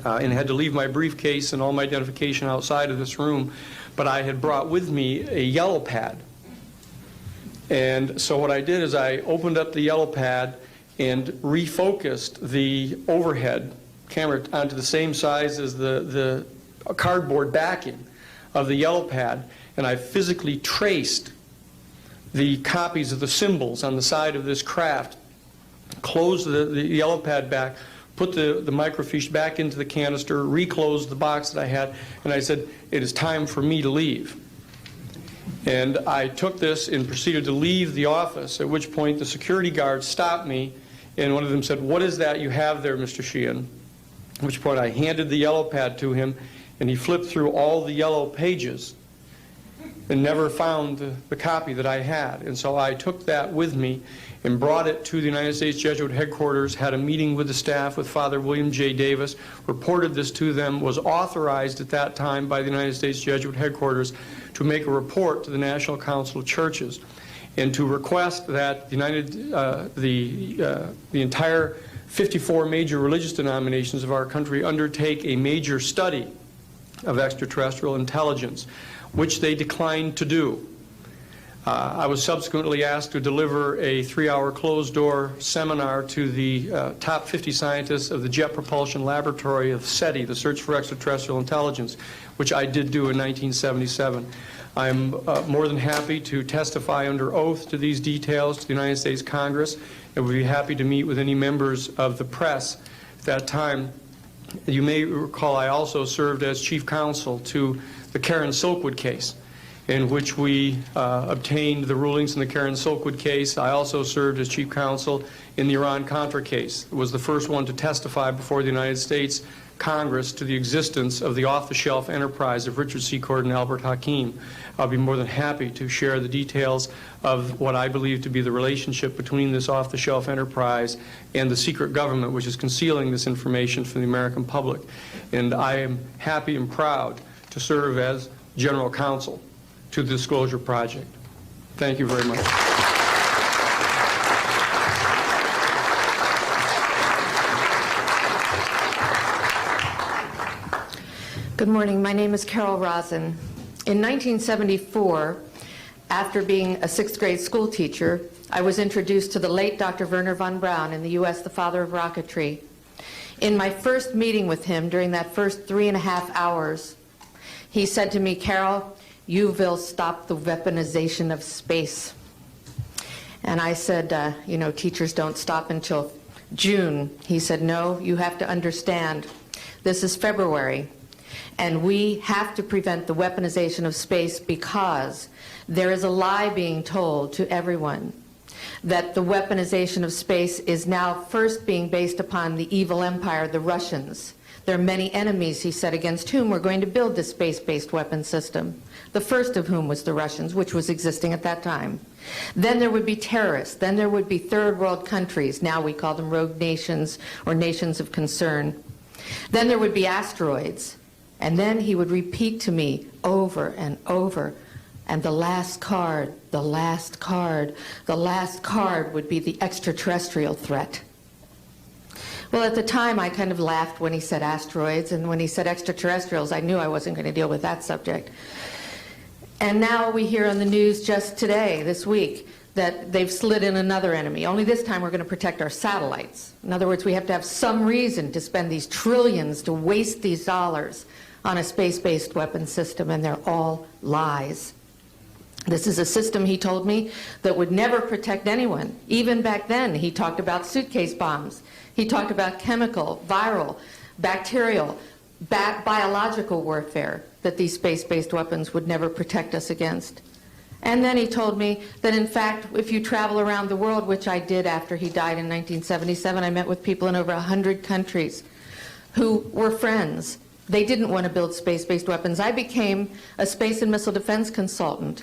and had to leave my briefcase and all my identification outside of this room, but I had brought with me a yellow pad. And so what I did is I opened up the yellow pad and refocused the overhead camera onto the same size as the cardboard backing of the yellow pad, and I physically traced the copies of the symbols on the side of this craft, closed the yellow pad back, put the microfiche back into the canister, reclosed the box that I had, and I said, it is time for me to leave. And I took this and proceeded to leave the office, at which point the security guards stopped me, and one of them said, "What is that you have there, Mr. Sheehan?" At which point I handed the yellow pad to him, and he flipped through all the yellow pages and never found the copy that I had. And so I took that with me and brought it to the United States Jesuit headquarters, had a meeting with the staff, with Father William J. Davis, reported this to them, was authorized at that time by the United States Jesuit headquarters to make a report to the National Council of Churches and to request that the entire 54 major religious denominations of our country undertake a major study of extraterrestrial intelligence, which they declined to do. I was subsequently asked to deliver a 3-hour closed-door seminar to the top 50 scientists of the Jet Propulsion Laboratory of SETI, the Search for Extraterrestrial Intelligence, which I did do in 1977. I'm more than happy to testify under oath to these details to the United States Congress, and would be happy to meet with any members of the press at that time. You may recall I also served as chief counsel to the Karen Silkwood case, in which we obtained the rulings in the Karen Silkwood case. I also served as chief counsel in the Iran-Contra case. It was the first one to testify before the United States Congress to the existence of the off-the-shelf enterprise of Richard C. Cord and Albert Hakim. I'll be more than happy to share the details of what I believe to be the relationship between this off-the-shelf enterprise and the secret government which is concealing this information from the American public. And I am happy and proud to serve as general counsel to the Disclosure Project. Thank you very much. Good morning. My name is Carol Rosen. In 1974, after being a 6th grade school teacher, I was introduced to the late Dr. Wernher von Braun, in the U.S. the father of rocketry. In my first meeting with him, during that first 3.5 hours, he said to me, "Carol, you will stop the weaponization of space." And I said, you know, teachers don't stop until June. He said, "No, you have to understand. This is February. And we have to prevent the weaponization of space because there is a lie being told to everyone that the weaponization of space is now first being based upon the evil empire, the Russians. There are many enemies," he said, "against whom we're going to build this space-based weapon system, the first of whom was the Russians, which was existing at that time. Then there would be terrorists. Then there would be third world countries. Now we call them rogue nations or nations of concern. Then there would be asteroids." And then he would repeat to me over and over, and the last card, the last card, the last card would be the extraterrestrial threat. Well, at the time, I kind of laughed when he said asteroids, and when he said extraterrestrials, I knew I wasn't going to deal with that subject. And now we hear on the news just today, this week, that they've slid in another enemy. Only this time we're going to protect our satellites. In other words, we have to have some reason to spend these trillions, to waste these dollars on a space-based weapon system, and they're all lies. This is a system, he told me, that would never protect anyone. Even back then, he talked about suitcase bombs. He talked about chemical, viral, bacterial, biological warfare, that these space-based weapons would never protect us against. And then he told me that, in fact, if you travel around the world, which I did after he died in 1977, I met with people in over 100 countries who were friends. They didn't want to build space-based weapons. I became a space and missile defense consultant.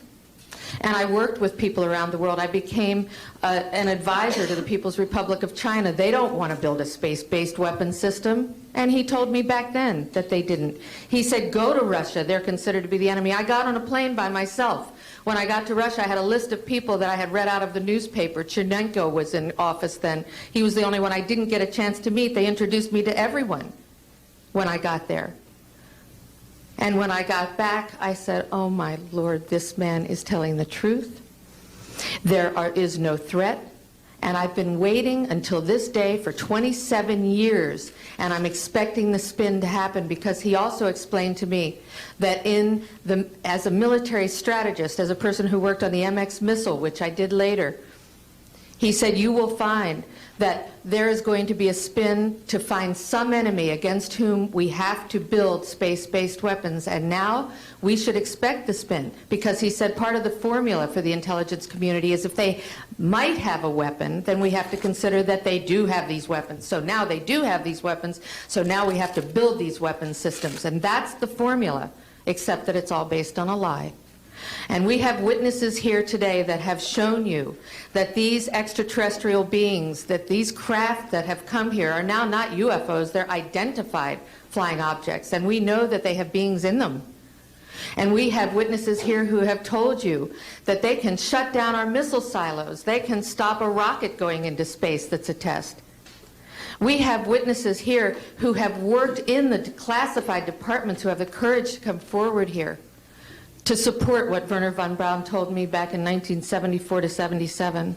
And I worked with people around the world. I became an advisor to the People's Republic of China. They don't want to build a space-based weapon system. And he told me back then that they didn't. He said, go to Russia. They're considered to be the enemy. I got on a plane by myself. When I got to Russia, I had a list of people that I had read out of the newspaper. Chernenko was in office then. He was the only one I didn't get a chance to meet. They introduced me to everyone when I got there. And when I got back, I said, oh my Lord, this man is telling the truth. There is no threat. And I've been waiting until this day for 27 years, and I'm expecting the spin to happen, because he also explained to me that as a military strategist, as a person who worked on the MX missile, which I did later, he said, you will find that there is going to be a spin to find some enemy against whom we have to build space-based weapons. And now we should expect the spin, because he said part of the formula for the intelligence community is if they might have a weapon, then we have to consider that they do have these weapons. So now they do have these weapons, so now we have to build these weapon systems. And that's the formula, except that it's all based on a lie. And we have witnesses here today that have shown you that these extraterrestrial beings, that these craft that have come here are now not UFOs, they're identified flying objects, and we know that they have beings in them. And we have witnesses here who have told you that they can shut down our missile silos, they can stop a rocket going into space that's a test. We have witnesses here who have worked in the classified departments who have the courage to come forward here to support what Wernher von Braun told me back in 1974 to 77.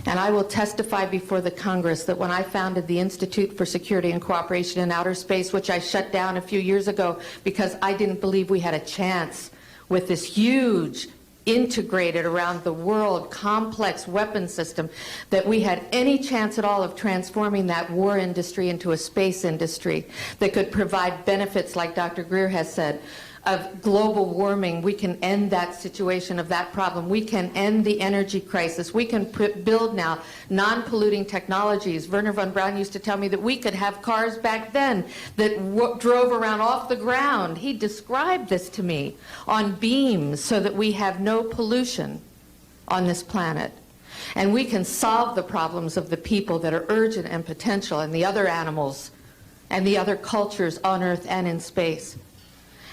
And I will testify before the Congress that when I founded the Institute for Security and Cooperation in Outer Space, which I shut down a few years ago because I didn't believe we had a chance with this huge, integrated around the world, complex weapon system, that we had any chance at all of transforming that war industry into a space industry that could provide benefits, like Dr. Greer has said, of global warming. We can end that situation of that problem. We can end the energy crisis. We can build now non-polluting technologies. Wernher von Braun used to tell me that we could have cars back then that drove around off the ground. He described this to me on beams so that we have no pollution on this planet. And we can solve the problems of the people that are urgent and potential, and the other animals and the other cultures on Earth and in space.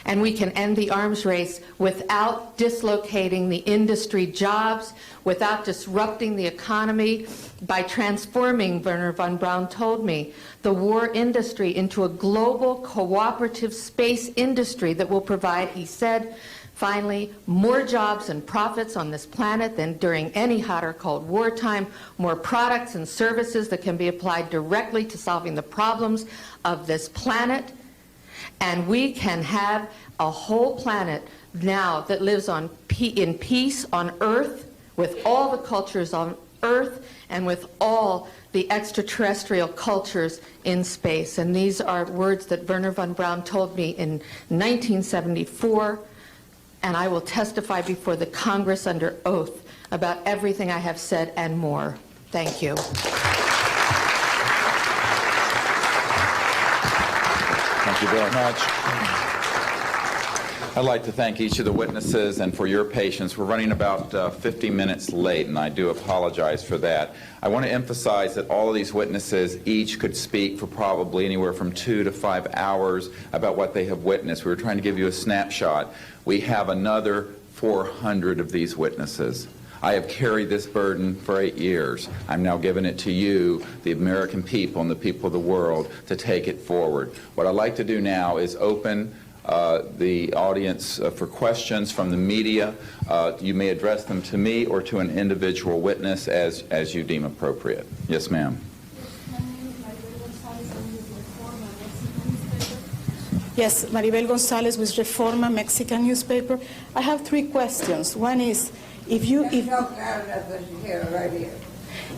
And we can end the arms race without dislocating the industry jobs, without disrupting the economy, by transforming, Wernher von Braun told me, the war industry into a global cooperative space industry that will provide, he said, finally, more jobs and profits on this planet than during any hot or cold wartime, more products and services that can be applied directly to solving the problems of this planet. And we can have a whole planet now that lives in peace on Earth, with all the cultures on Earth and with all the extraterrestrial cultures in space. And these are words that Wernher von Braun told me in 1974, and I will testify before the Congress under oath about everything I have said and more. Thank you. Thank you very much. I'd like to thank each of the witnesses and for your patience. We're running about 50 minutes late, and I do apologize for that. I want to emphasize that all of these witnesses each could speak for probably anywhere from 2 to 5 hours about what they have witnessed. We were trying to give you a snapshot. We have another 400 of these witnesses. I have carried this burden for 8 years. I'm now giving it to you, the American people and the people of the world, to take it forward. What I'd like to do now is open the audience for questions from the media. You may address them to me or to an individual witness as you deem appropriate. Yes, ma'am. Yes, Maribel Gonzalez with Reforma, Mexican newspaper. I have 3 questions. One is, if you... right here.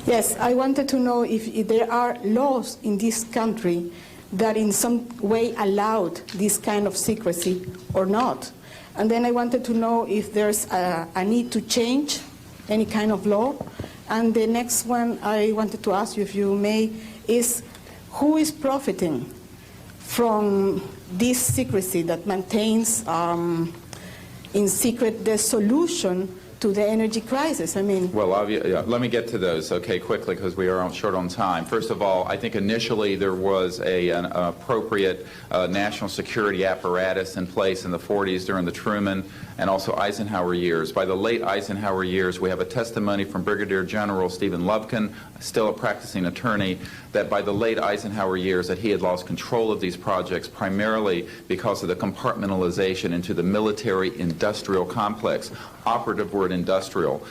Yes, I wanted to know if there are laws in this country that in some way allowed this kind of secrecy or not. And then I wanted to know if there's a need to change any kind of law. And the next one I wanted to ask you, if you may, is who is profiting from this secrecy that maintains in secret the solution to the energy crisis? I mean... Well, let me get to those, okay, quickly, because we are short on time. First of all, I think initially there was an appropriate national security apparatus in place in the 40s during the Truman and also Eisenhower years. By the late Eisenhower years, we have a testimony from Brigadier General Stephen Lubkin, still a practicing attorney, that by the late Eisenhower years that he had lost control of these projects primarily because of the compartmentalization into the military-industrial complex. Operative word industrial.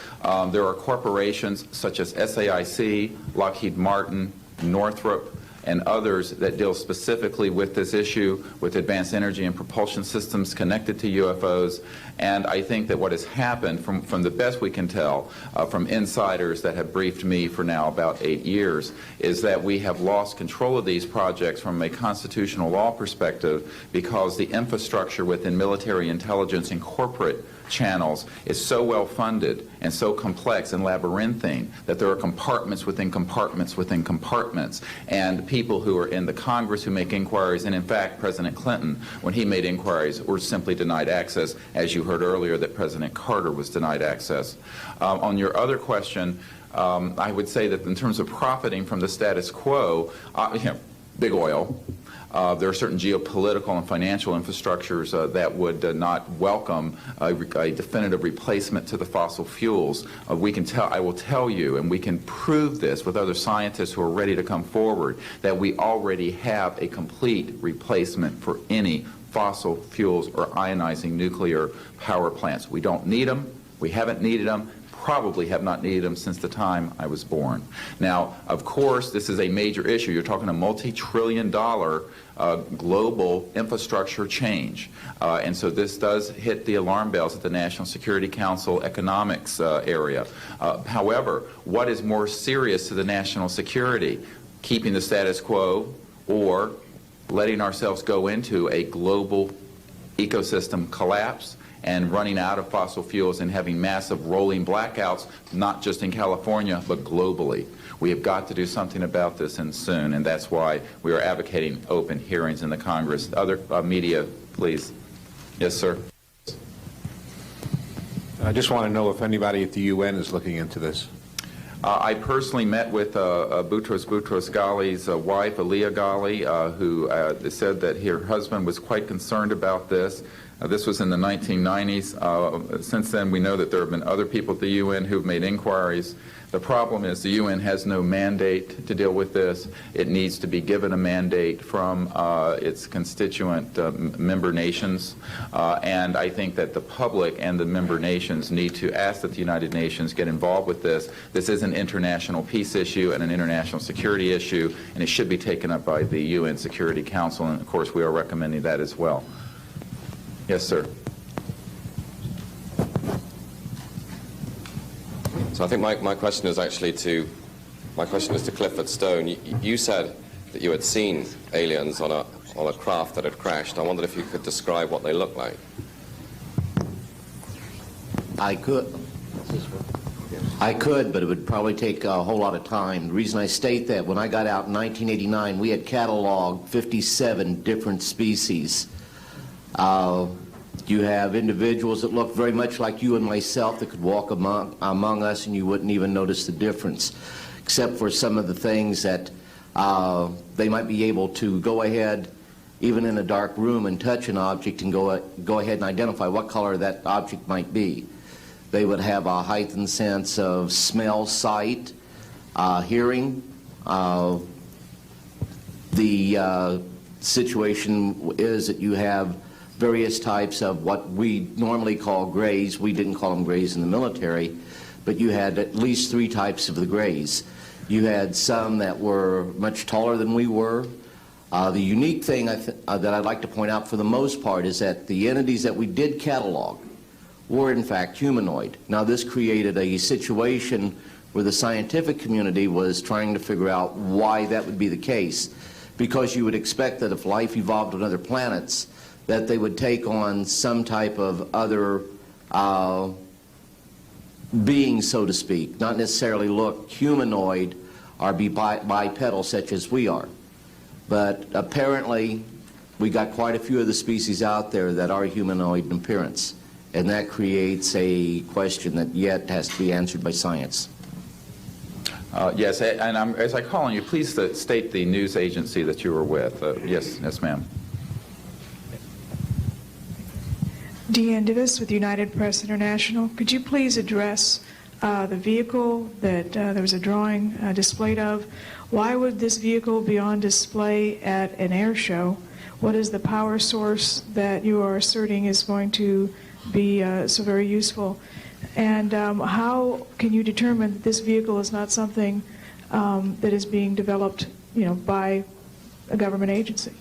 There are corporations such as SAIC, Lockheed Martin, Northrop, and others that deal specifically with this issue, with advanced energy and propulsion systems connected to UFOs. And I think that what has happened, from the best we can tell, from insiders that have briefed me for now about 8 years, is that we have lost control of these projects from a constitutional law perspective because the infrastructure within military intelligence and corporate channels is so well funded and so complex and labyrinthine that there are compartments within compartments within compartments, and people who are in the Congress who make inquiries, and in fact President Clinton, when he made inquiries, were simply denied access, as you heard earlier that President Carter was denied access. On your other question, I would say that in terms of profiting from the status quo, big oil. There are certain geopolitical and financial infrastructures that would not welcome a definitive replacement to the fossil fuels. I will tell you, and we can prove this with other scientists who are ready to come forward, that we already have a complete replacement for any fossil fuels or ionizing nuclear power plants. We don't need them. We haven't needed them. Probably have not needed them since the time I was born. Now, of course, this is a major issue. You're talking a multi-trillion-dollar global infrastructure change. And so this does hit the alarm bells at the National Security Council economics area. However, what is more serious to the national security? Keeping the status quo or letting ourselves go into a global ecosystem collapse and running out of fossil fuels and having massive rolling blackouts, not just in California, but globally. We have got to do something about this, and soon, and that's why we are advocating open hearings in the Congress. Other media, please. Yes, sir. I just want to know if anybody at the UN is looking into this. I personally met with Boutros Ghali's wife, Aliyah Ghali, who said that her husband was quite concerned about this. This was in the 1990s. Since then, we know that there have been other people at the UN who have made inquiries. The problem is the UN has no mandate to deal with this. It needs to be given a mandate from its constituent member nations. And I think that the public and the member nations need to ask that the United Nations get involved with this. This is an international peace issue and an international security issue, and it should be taken up by the UN Security Council, and of course we are recommending that as well. Yes, sir. So I think my question is actually to Clifford Stone. You said that you had seen aliens on a craft that had crashed. I wondered if you could describe what they looked like. I could, but it would probably take a whole lot of time. The reason I state that, when I got out in 1989, we had cataloged 57 different species. You have individuals that look very much like you and myself that could walk among us and you wouldn't even notice the difference, except for some of the things that they might be able to go ahead, even in a dark room, and touch an object and go ahead and identify what color that object might be. They would have a heightened sense of smell, sight, hearing. The situation is that you have various types of what we normally call grays. We didn't call them grays in the military, but you had at least 3 types of the grays. You had some that were much taller than we were. The unique thing that I'd like to point out for the most part is that the entities that we did catalog were in fact humanoid. Now this created a situation where the scientific community was trying to figure out why that would be the case, because you would expect that if life evolved on other planets that they would take on some type of other being, so to speak, not necessarily look humanoid or be bipedal such as we are. But apparently we got quite a few of the species out there that are humanoid in appearance, and that creates a question that yet has to be answered by science. Yes, and as I call on you, please state the news agency that you were with. Yes, ma'am. Deanne Divis with United Press International. Could you please address the vehicle that there was a drawing displayed of? Why would this vehicle be on display at an air show? What is the power source that you are asserting is going to be so very useful? And how can you determine that this vehicle is not something that is being developed, by a government agency?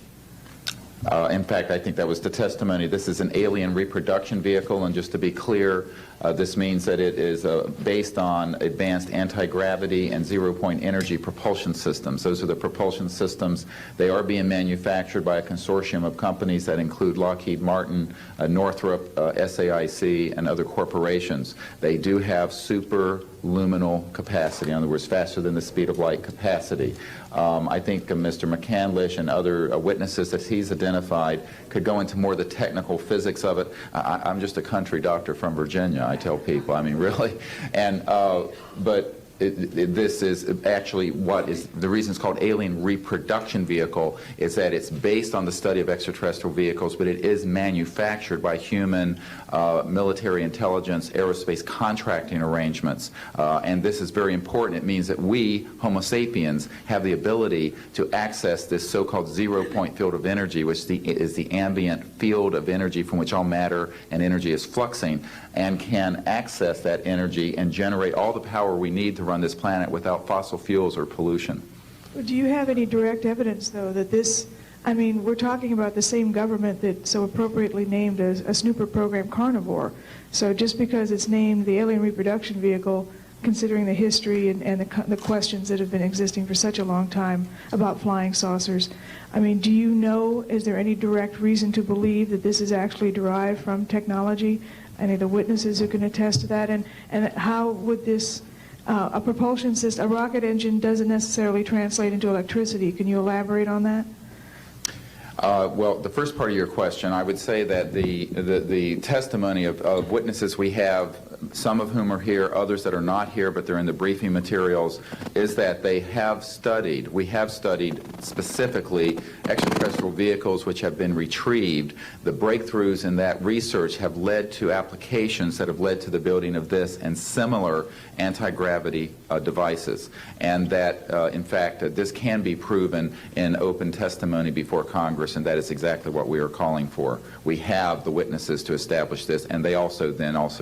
In fact, I think that was the testimony. This is an alien reproduction vehicle, and just to be clear, this means that it is based on advanced anti-gravity and zero-point energy propulsion systems. Those are the propulsion systems. They are being manufactured by a consortium of companies that include Lockheed Martin, Northrop, SAIC, and other corporations. They do have superluminal capacity, in other words, faster than the speed of light capacity. I think Mr. McCandlish and other witnesses that he's identified could go into more of the technical physics of it. I'm just a country doctor from Virginia, I tell people. I mean, really. And but this is actually what is the reason it's called alien reproduction vehicle is that it's based on the study of extraterrestrial vehicles, but it is manufactured by human military intelligence aerospace contracting arrangements, and this is very important. It means that we Homo sapiens have the ability to access this so-called zero-point field of energy, which is the ambient field of energy from which all matter and energy is fluxing, and can access that energy and generate all the power we need to run this planet without fossil fuels or pollution. Do you have any direct evidence, though, that this, I mean, we're talking about the same government that so appropriately named a snooper program carnivore. So just because it's named the alien reproduction vehicle, considering the history and the questions that have been existing for such a long time about flying saucers, I mean, do you know, is there any direct reason to believe that this is actually derived from technology? Any of the witnesses who can attest to that? And how would this, a propulsion system, a rocket engine doesn't necessarily translate into electricity. Can you elaborate on that? Well, the first part of your question, I would say that the testimony of witnesses we have, some of whom are here, others that are not here, but they're in the briefing materials, is that we have studied specifically extraterrestrial vehicles which have been retrieved. The breakthroughs in that research have led to applications that have led to the building of this and similar anti-gravity devices, and that, in fact, this can be proven in open testimony before Congress, and that is exactly what we are calling for. We have the witnesses to establish this, and they also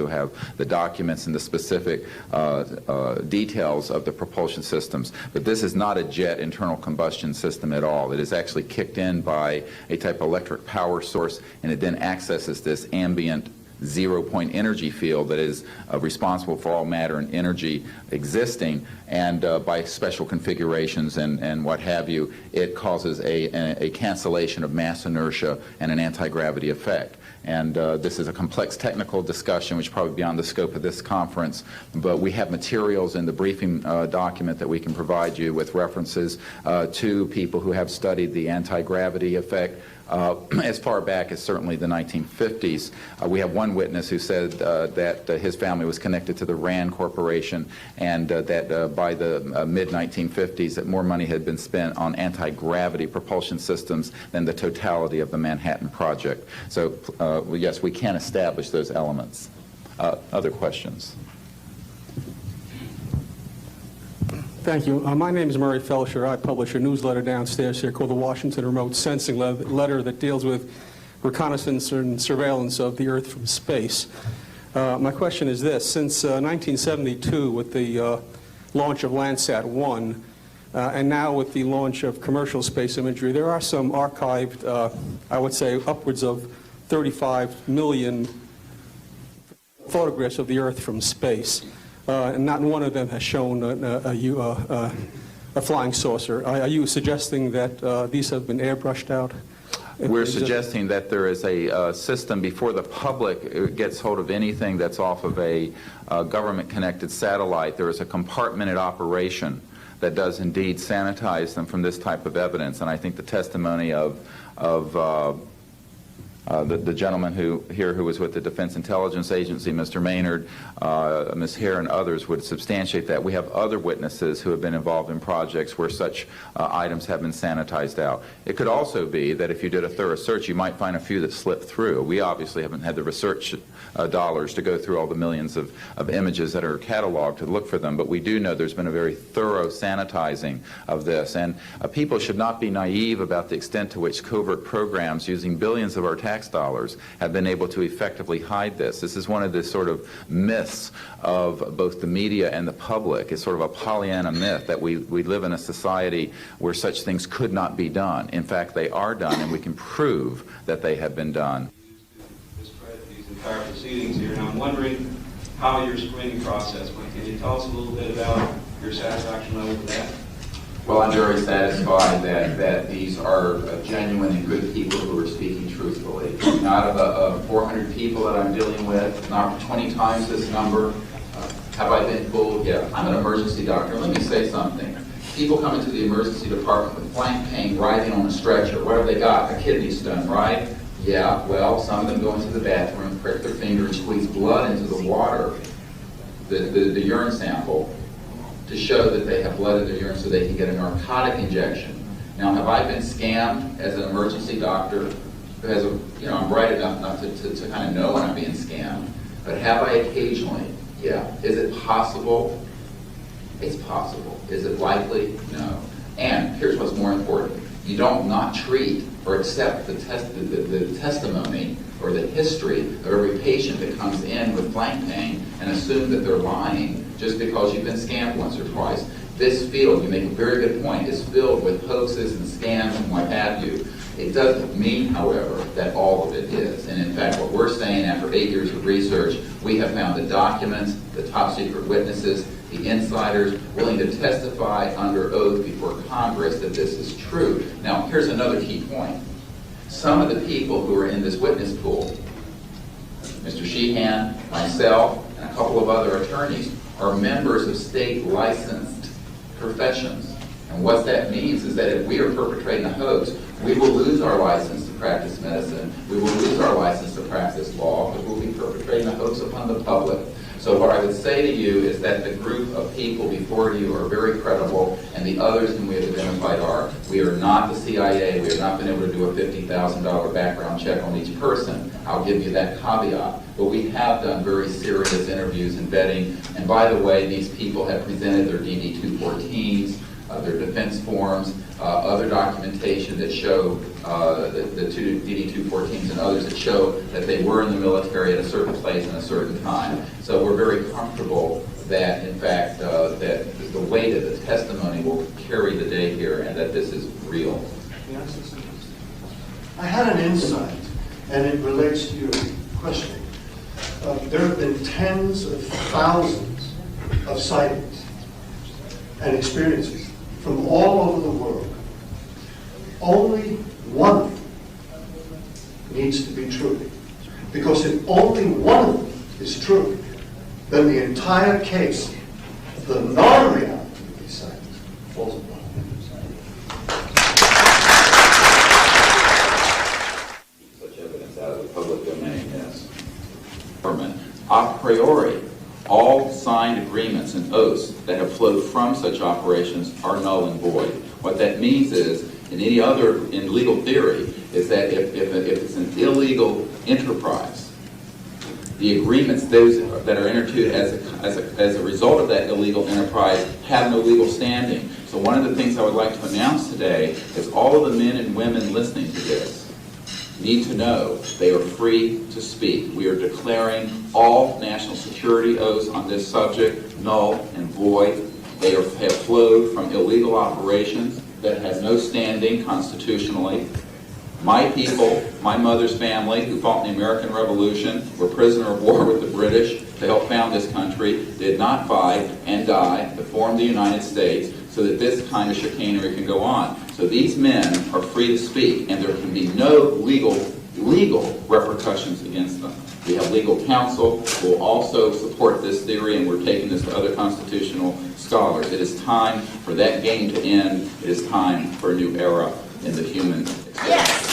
have the documents and the specific details of the propulsion systems. But this is not a jet internal combustion system at all. It is actually kicked in by a type of electric power source, and it then accesses this ambient zero-point energy field that is responsible for all matter and energy existing, and by special configurations and what have you, it causes a cancellation of mass inertia and an anti-gravity effect. And this is a complex technical discussion which is probably beyond the scope of this conference, but we have materials in the briefing document that we can provide you with references to people who have studied the anti-gravity effect as far back as certainly the 1950s. We have one witness who said that his family was connected to the RAND Corporation, and that by the mid-1950s that more money had been spent on anti-gravity propulsion systems than the totality of the Manhattan Project. So yes, we can establish those elements. Other questions? Thank you. My name is Murray Felsher. I publish a newsletter downstairs here called the Washington Remote Sensing Letter that deals with reconnaissance and surveillance of the Earth from space. My question is this. Since 1972, with the launch of Landsat 1, And now with the launch of commercial space imagery, there are some archived, I would say, upwards of 35 million photographs of the Earth from space. And not one of them has shown a flying saucer. Are you suggesting that these have been airbrushed out? We're suggesting that there is a system before the public gets hold of anything that's off of a government-connected satellite. There is a compartmented operation that does indeed sanitize them from this type of evidence. And I think the testimony of the gentleman who was with the Defense Intelligence Agency, Mr. Maynard, Ms. Hare, and others would substantiate that. We have other witnesses who have been involved in projects where such items have been sanitized out. It could also be that if you did a thorough search, you might find a few that slipped through. We obviously haven't had the research dollars to go through all the millions of images that are cataloged to look for them, but we do know there's been a very thorough sanitizing of this. And people should not be naive about the extent to which covert programs using billions of our tax dollars have been able to effectively hide this. This is one of the sort of myths of both the media and the public. It's sort of a Pollyanna myth that we live in a society where such things could not be done. In fact, they are done, and we can prove that they have been done. These entire proceedings here, and I'm wondering how your screening process went. Can you tell us a little bit about your satisfaction level with that? Well, I'm very satisfied that these are genuine and good people who are speaking truthfully. Out of 400 people that I'm dealing with, not 20 times this number, have I been fooled? Yeah. I'm an emergency doctor. Let me say something. People come into the emergency department with flank pain, writhing on a stretcher. What have they got? A kidney stone, right? Yeah, well, some of them go into the bathroom, prick their finger, and squeeze blood into the water, the urine sample, to show that they have blood in their urine so they can get a narcotic injection. Now, have I been scammed as an emergency doctor who has I'm bright enough not to kind of know when I'm being scammed, but have I occasionally? Yeah. Is it possible? It's possible. Is it likely? No. And here's what's more important. You don't not treat or accept the testimony or the history of every patient that comes in with flank pain and assume that they're lying just because you've been scammed once or twice. This field, you make a very good point, is filled with hoaxes and scams and what have you. It doesn't mean, however, that all of it is. And in fact, what we're saying after 8 years of research, we have found the documents, the top secret witnesses, the insiders willing to testify under oath before Congress that this is true. Now, here's another key point. Some of the people who are in this witness pool, Mr. Sheehan, myself, and a couple of other attorneys, are members of state licensed professions. And what that means is that if we are perpetrating a hoax, we will lose our license to practice medicine, we will lose our license to practice law, because we'll be perpetrating a hoax upon the public. So what I would say to you is that the group of people before you are very credible, and the others whom we have identified are. We are not the CIA. We have not been able to do a $50,000 background check on each person. I'll give you that caveat. But we have done very serious interviews and vetting. And by the way, these people have presented their DD-214s, their defense forms, other documentation that show the two DD-214s and others that show that they were in the military at a certain place and a certain time. So we're very comfortable that, in fact, that the weight of the testimony will carry the day here and that this is real. I had an insight, and it relates to your question. There have been tens of thousands of sightings and experiences from all over the world. Only one of them needs to be true. Because if only one of them is true, then the entire case, the non-reality of these sightings, falls apart. Such evidence out of the public domain, yes. A priori, all signed agreements and oaths that have flowed from such operations are null and void. What that means is, in legal theory, is that if it's an illegal enterprise, the agreements those that are entered into as a result of that illegal enterprise have no legal standing. So one of the things I would like to announce today is all of the men and women listening to this need to know they are free to speak. We are declaring all national security oaths on this subject null and void. They have flowed from illegal operations that have no standing constitutionally. My people, my mother's family, who fought in the American Revolution, were prisoner of war with the British to help found this country, did not fight and die to form the United States so that this kind of chicanery can go on. So these men are free to speak, and there can be no legal repercussions against them. We have legal counsel who will also support this theory, and we're taking this to other constitutional scholars. It is time for that game to end. It is time for a new era in the human experience.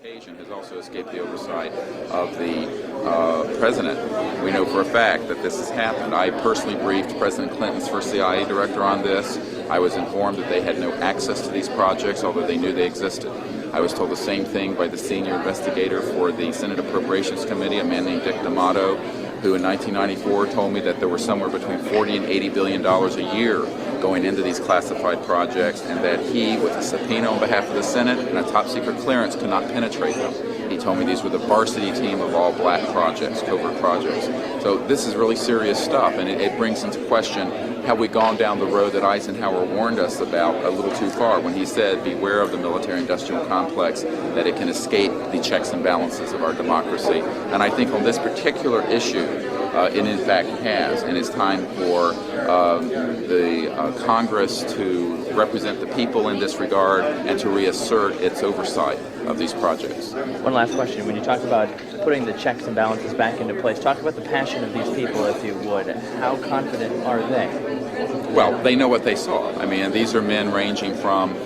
Occasion has also escaped the oversight of the president. We know for a fact that this has happened. I personally briefed President Clinton's first CIA director on this. I was informed that they had no access to these projects, although they knew they existed. I was told the same thing by the senior investigator for the Senate Appropriations Committee, a man named Dick D'Amato, who in 1994 told me that there were somewhere between $40 and $80 billion a year going into these classified projects, and that he, with a subpoena on behalf of the Senate and a top-secret clearance, could not penetrate them. He told me these were the varsity team of all black projects, covert projects. So this is really serious stuff, and it brings into question, have we gone down the road that Eisenhower warned us about a little too far when he said, beware of the military-industrial complex, that it can escape the checks and balances of our democracy. And I think on this particular issue, it in fact has, and it's time for the Congress to represent the people in this regard and to reassert its oversight of these projects. One last question. When you talk about putting the checks and balances back into place, talk about the passion of these people, if you would. How confident are they? Well, they know what they saw. I mean, these are men ranging from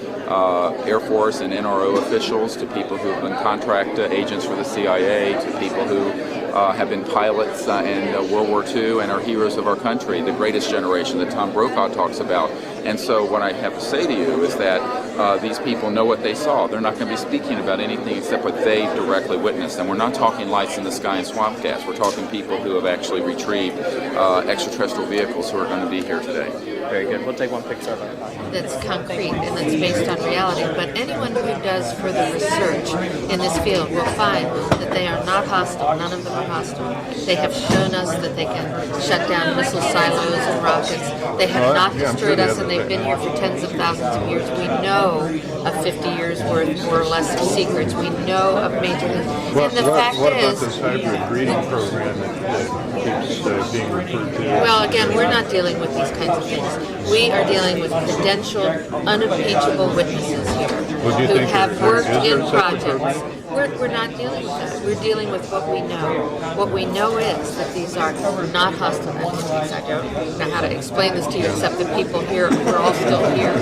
Air Force and NRO officials to people who have been contract agents for the CIA to people who have been pilots in World War II and are heroes of our country, the greatest generation that Tom Brokaw talks about. And so what I have to say to you is that these people know what they saw. They're not going to be speaking about anything except what they directly witnessed. And we're not talking lights in the sky and swamp gas. We're talking people who have actually retrieved extraterrestrial vehicles who are going to be here today. Very good. We'll take one picture of it. That's concrete and that's based on reality. But anyone who does further research in this field will find that they are not hostile. None of them are hostile. They have shown us that they can shut down missile silos and rockets. They have not destroyed us, and they've been here for tens of thousands of years. We know of 50 years worth more or less of secrets. We know of major. And the fact what is, about this hybrid breeding program that keeps being referred to? well, again, we're not dealing with these kinds of things. We are dealing with credentialed, unimpeachable witnesses here who have worked in projects. We're not dealing with that. We're dealing with what we know. What we know is that these are not hostile entities. I don't know how to explain this to you except that people here, we're all still here.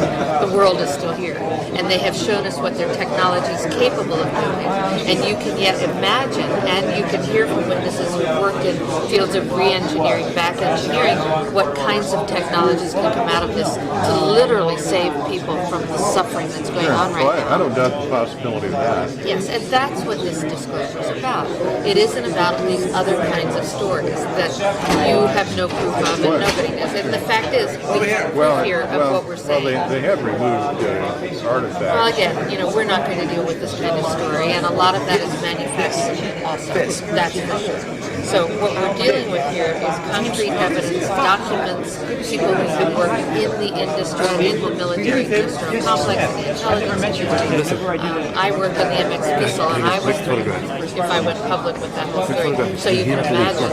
The world is still here. And they have shown us what their technology is capable of doing. And you can yet imagine, and you can hear from witnesses who've worked in fields of re-engineering, back engineering, what kinds of technologies can come out of this to literally save people from the suffering that's going on right now. I don't doubt the possibility of that. Yes, and That's what this disclosure is about. It isn't about these other kinds of stories that you have no proof of and nobody does. And the fact is, we have proof here of what we're saying. Well, they have removed artifacts. Well, again, we're not going to deal with this kind of story, and a lot of that is manufactured also. That's for sure. So what we're dealing with here is concrete evidence, documents, people who work in the industry, in the military industrial complex, in the intelligence community. I work in the MX missile, and I was threatened if I went public with that whole story. So you can imagine.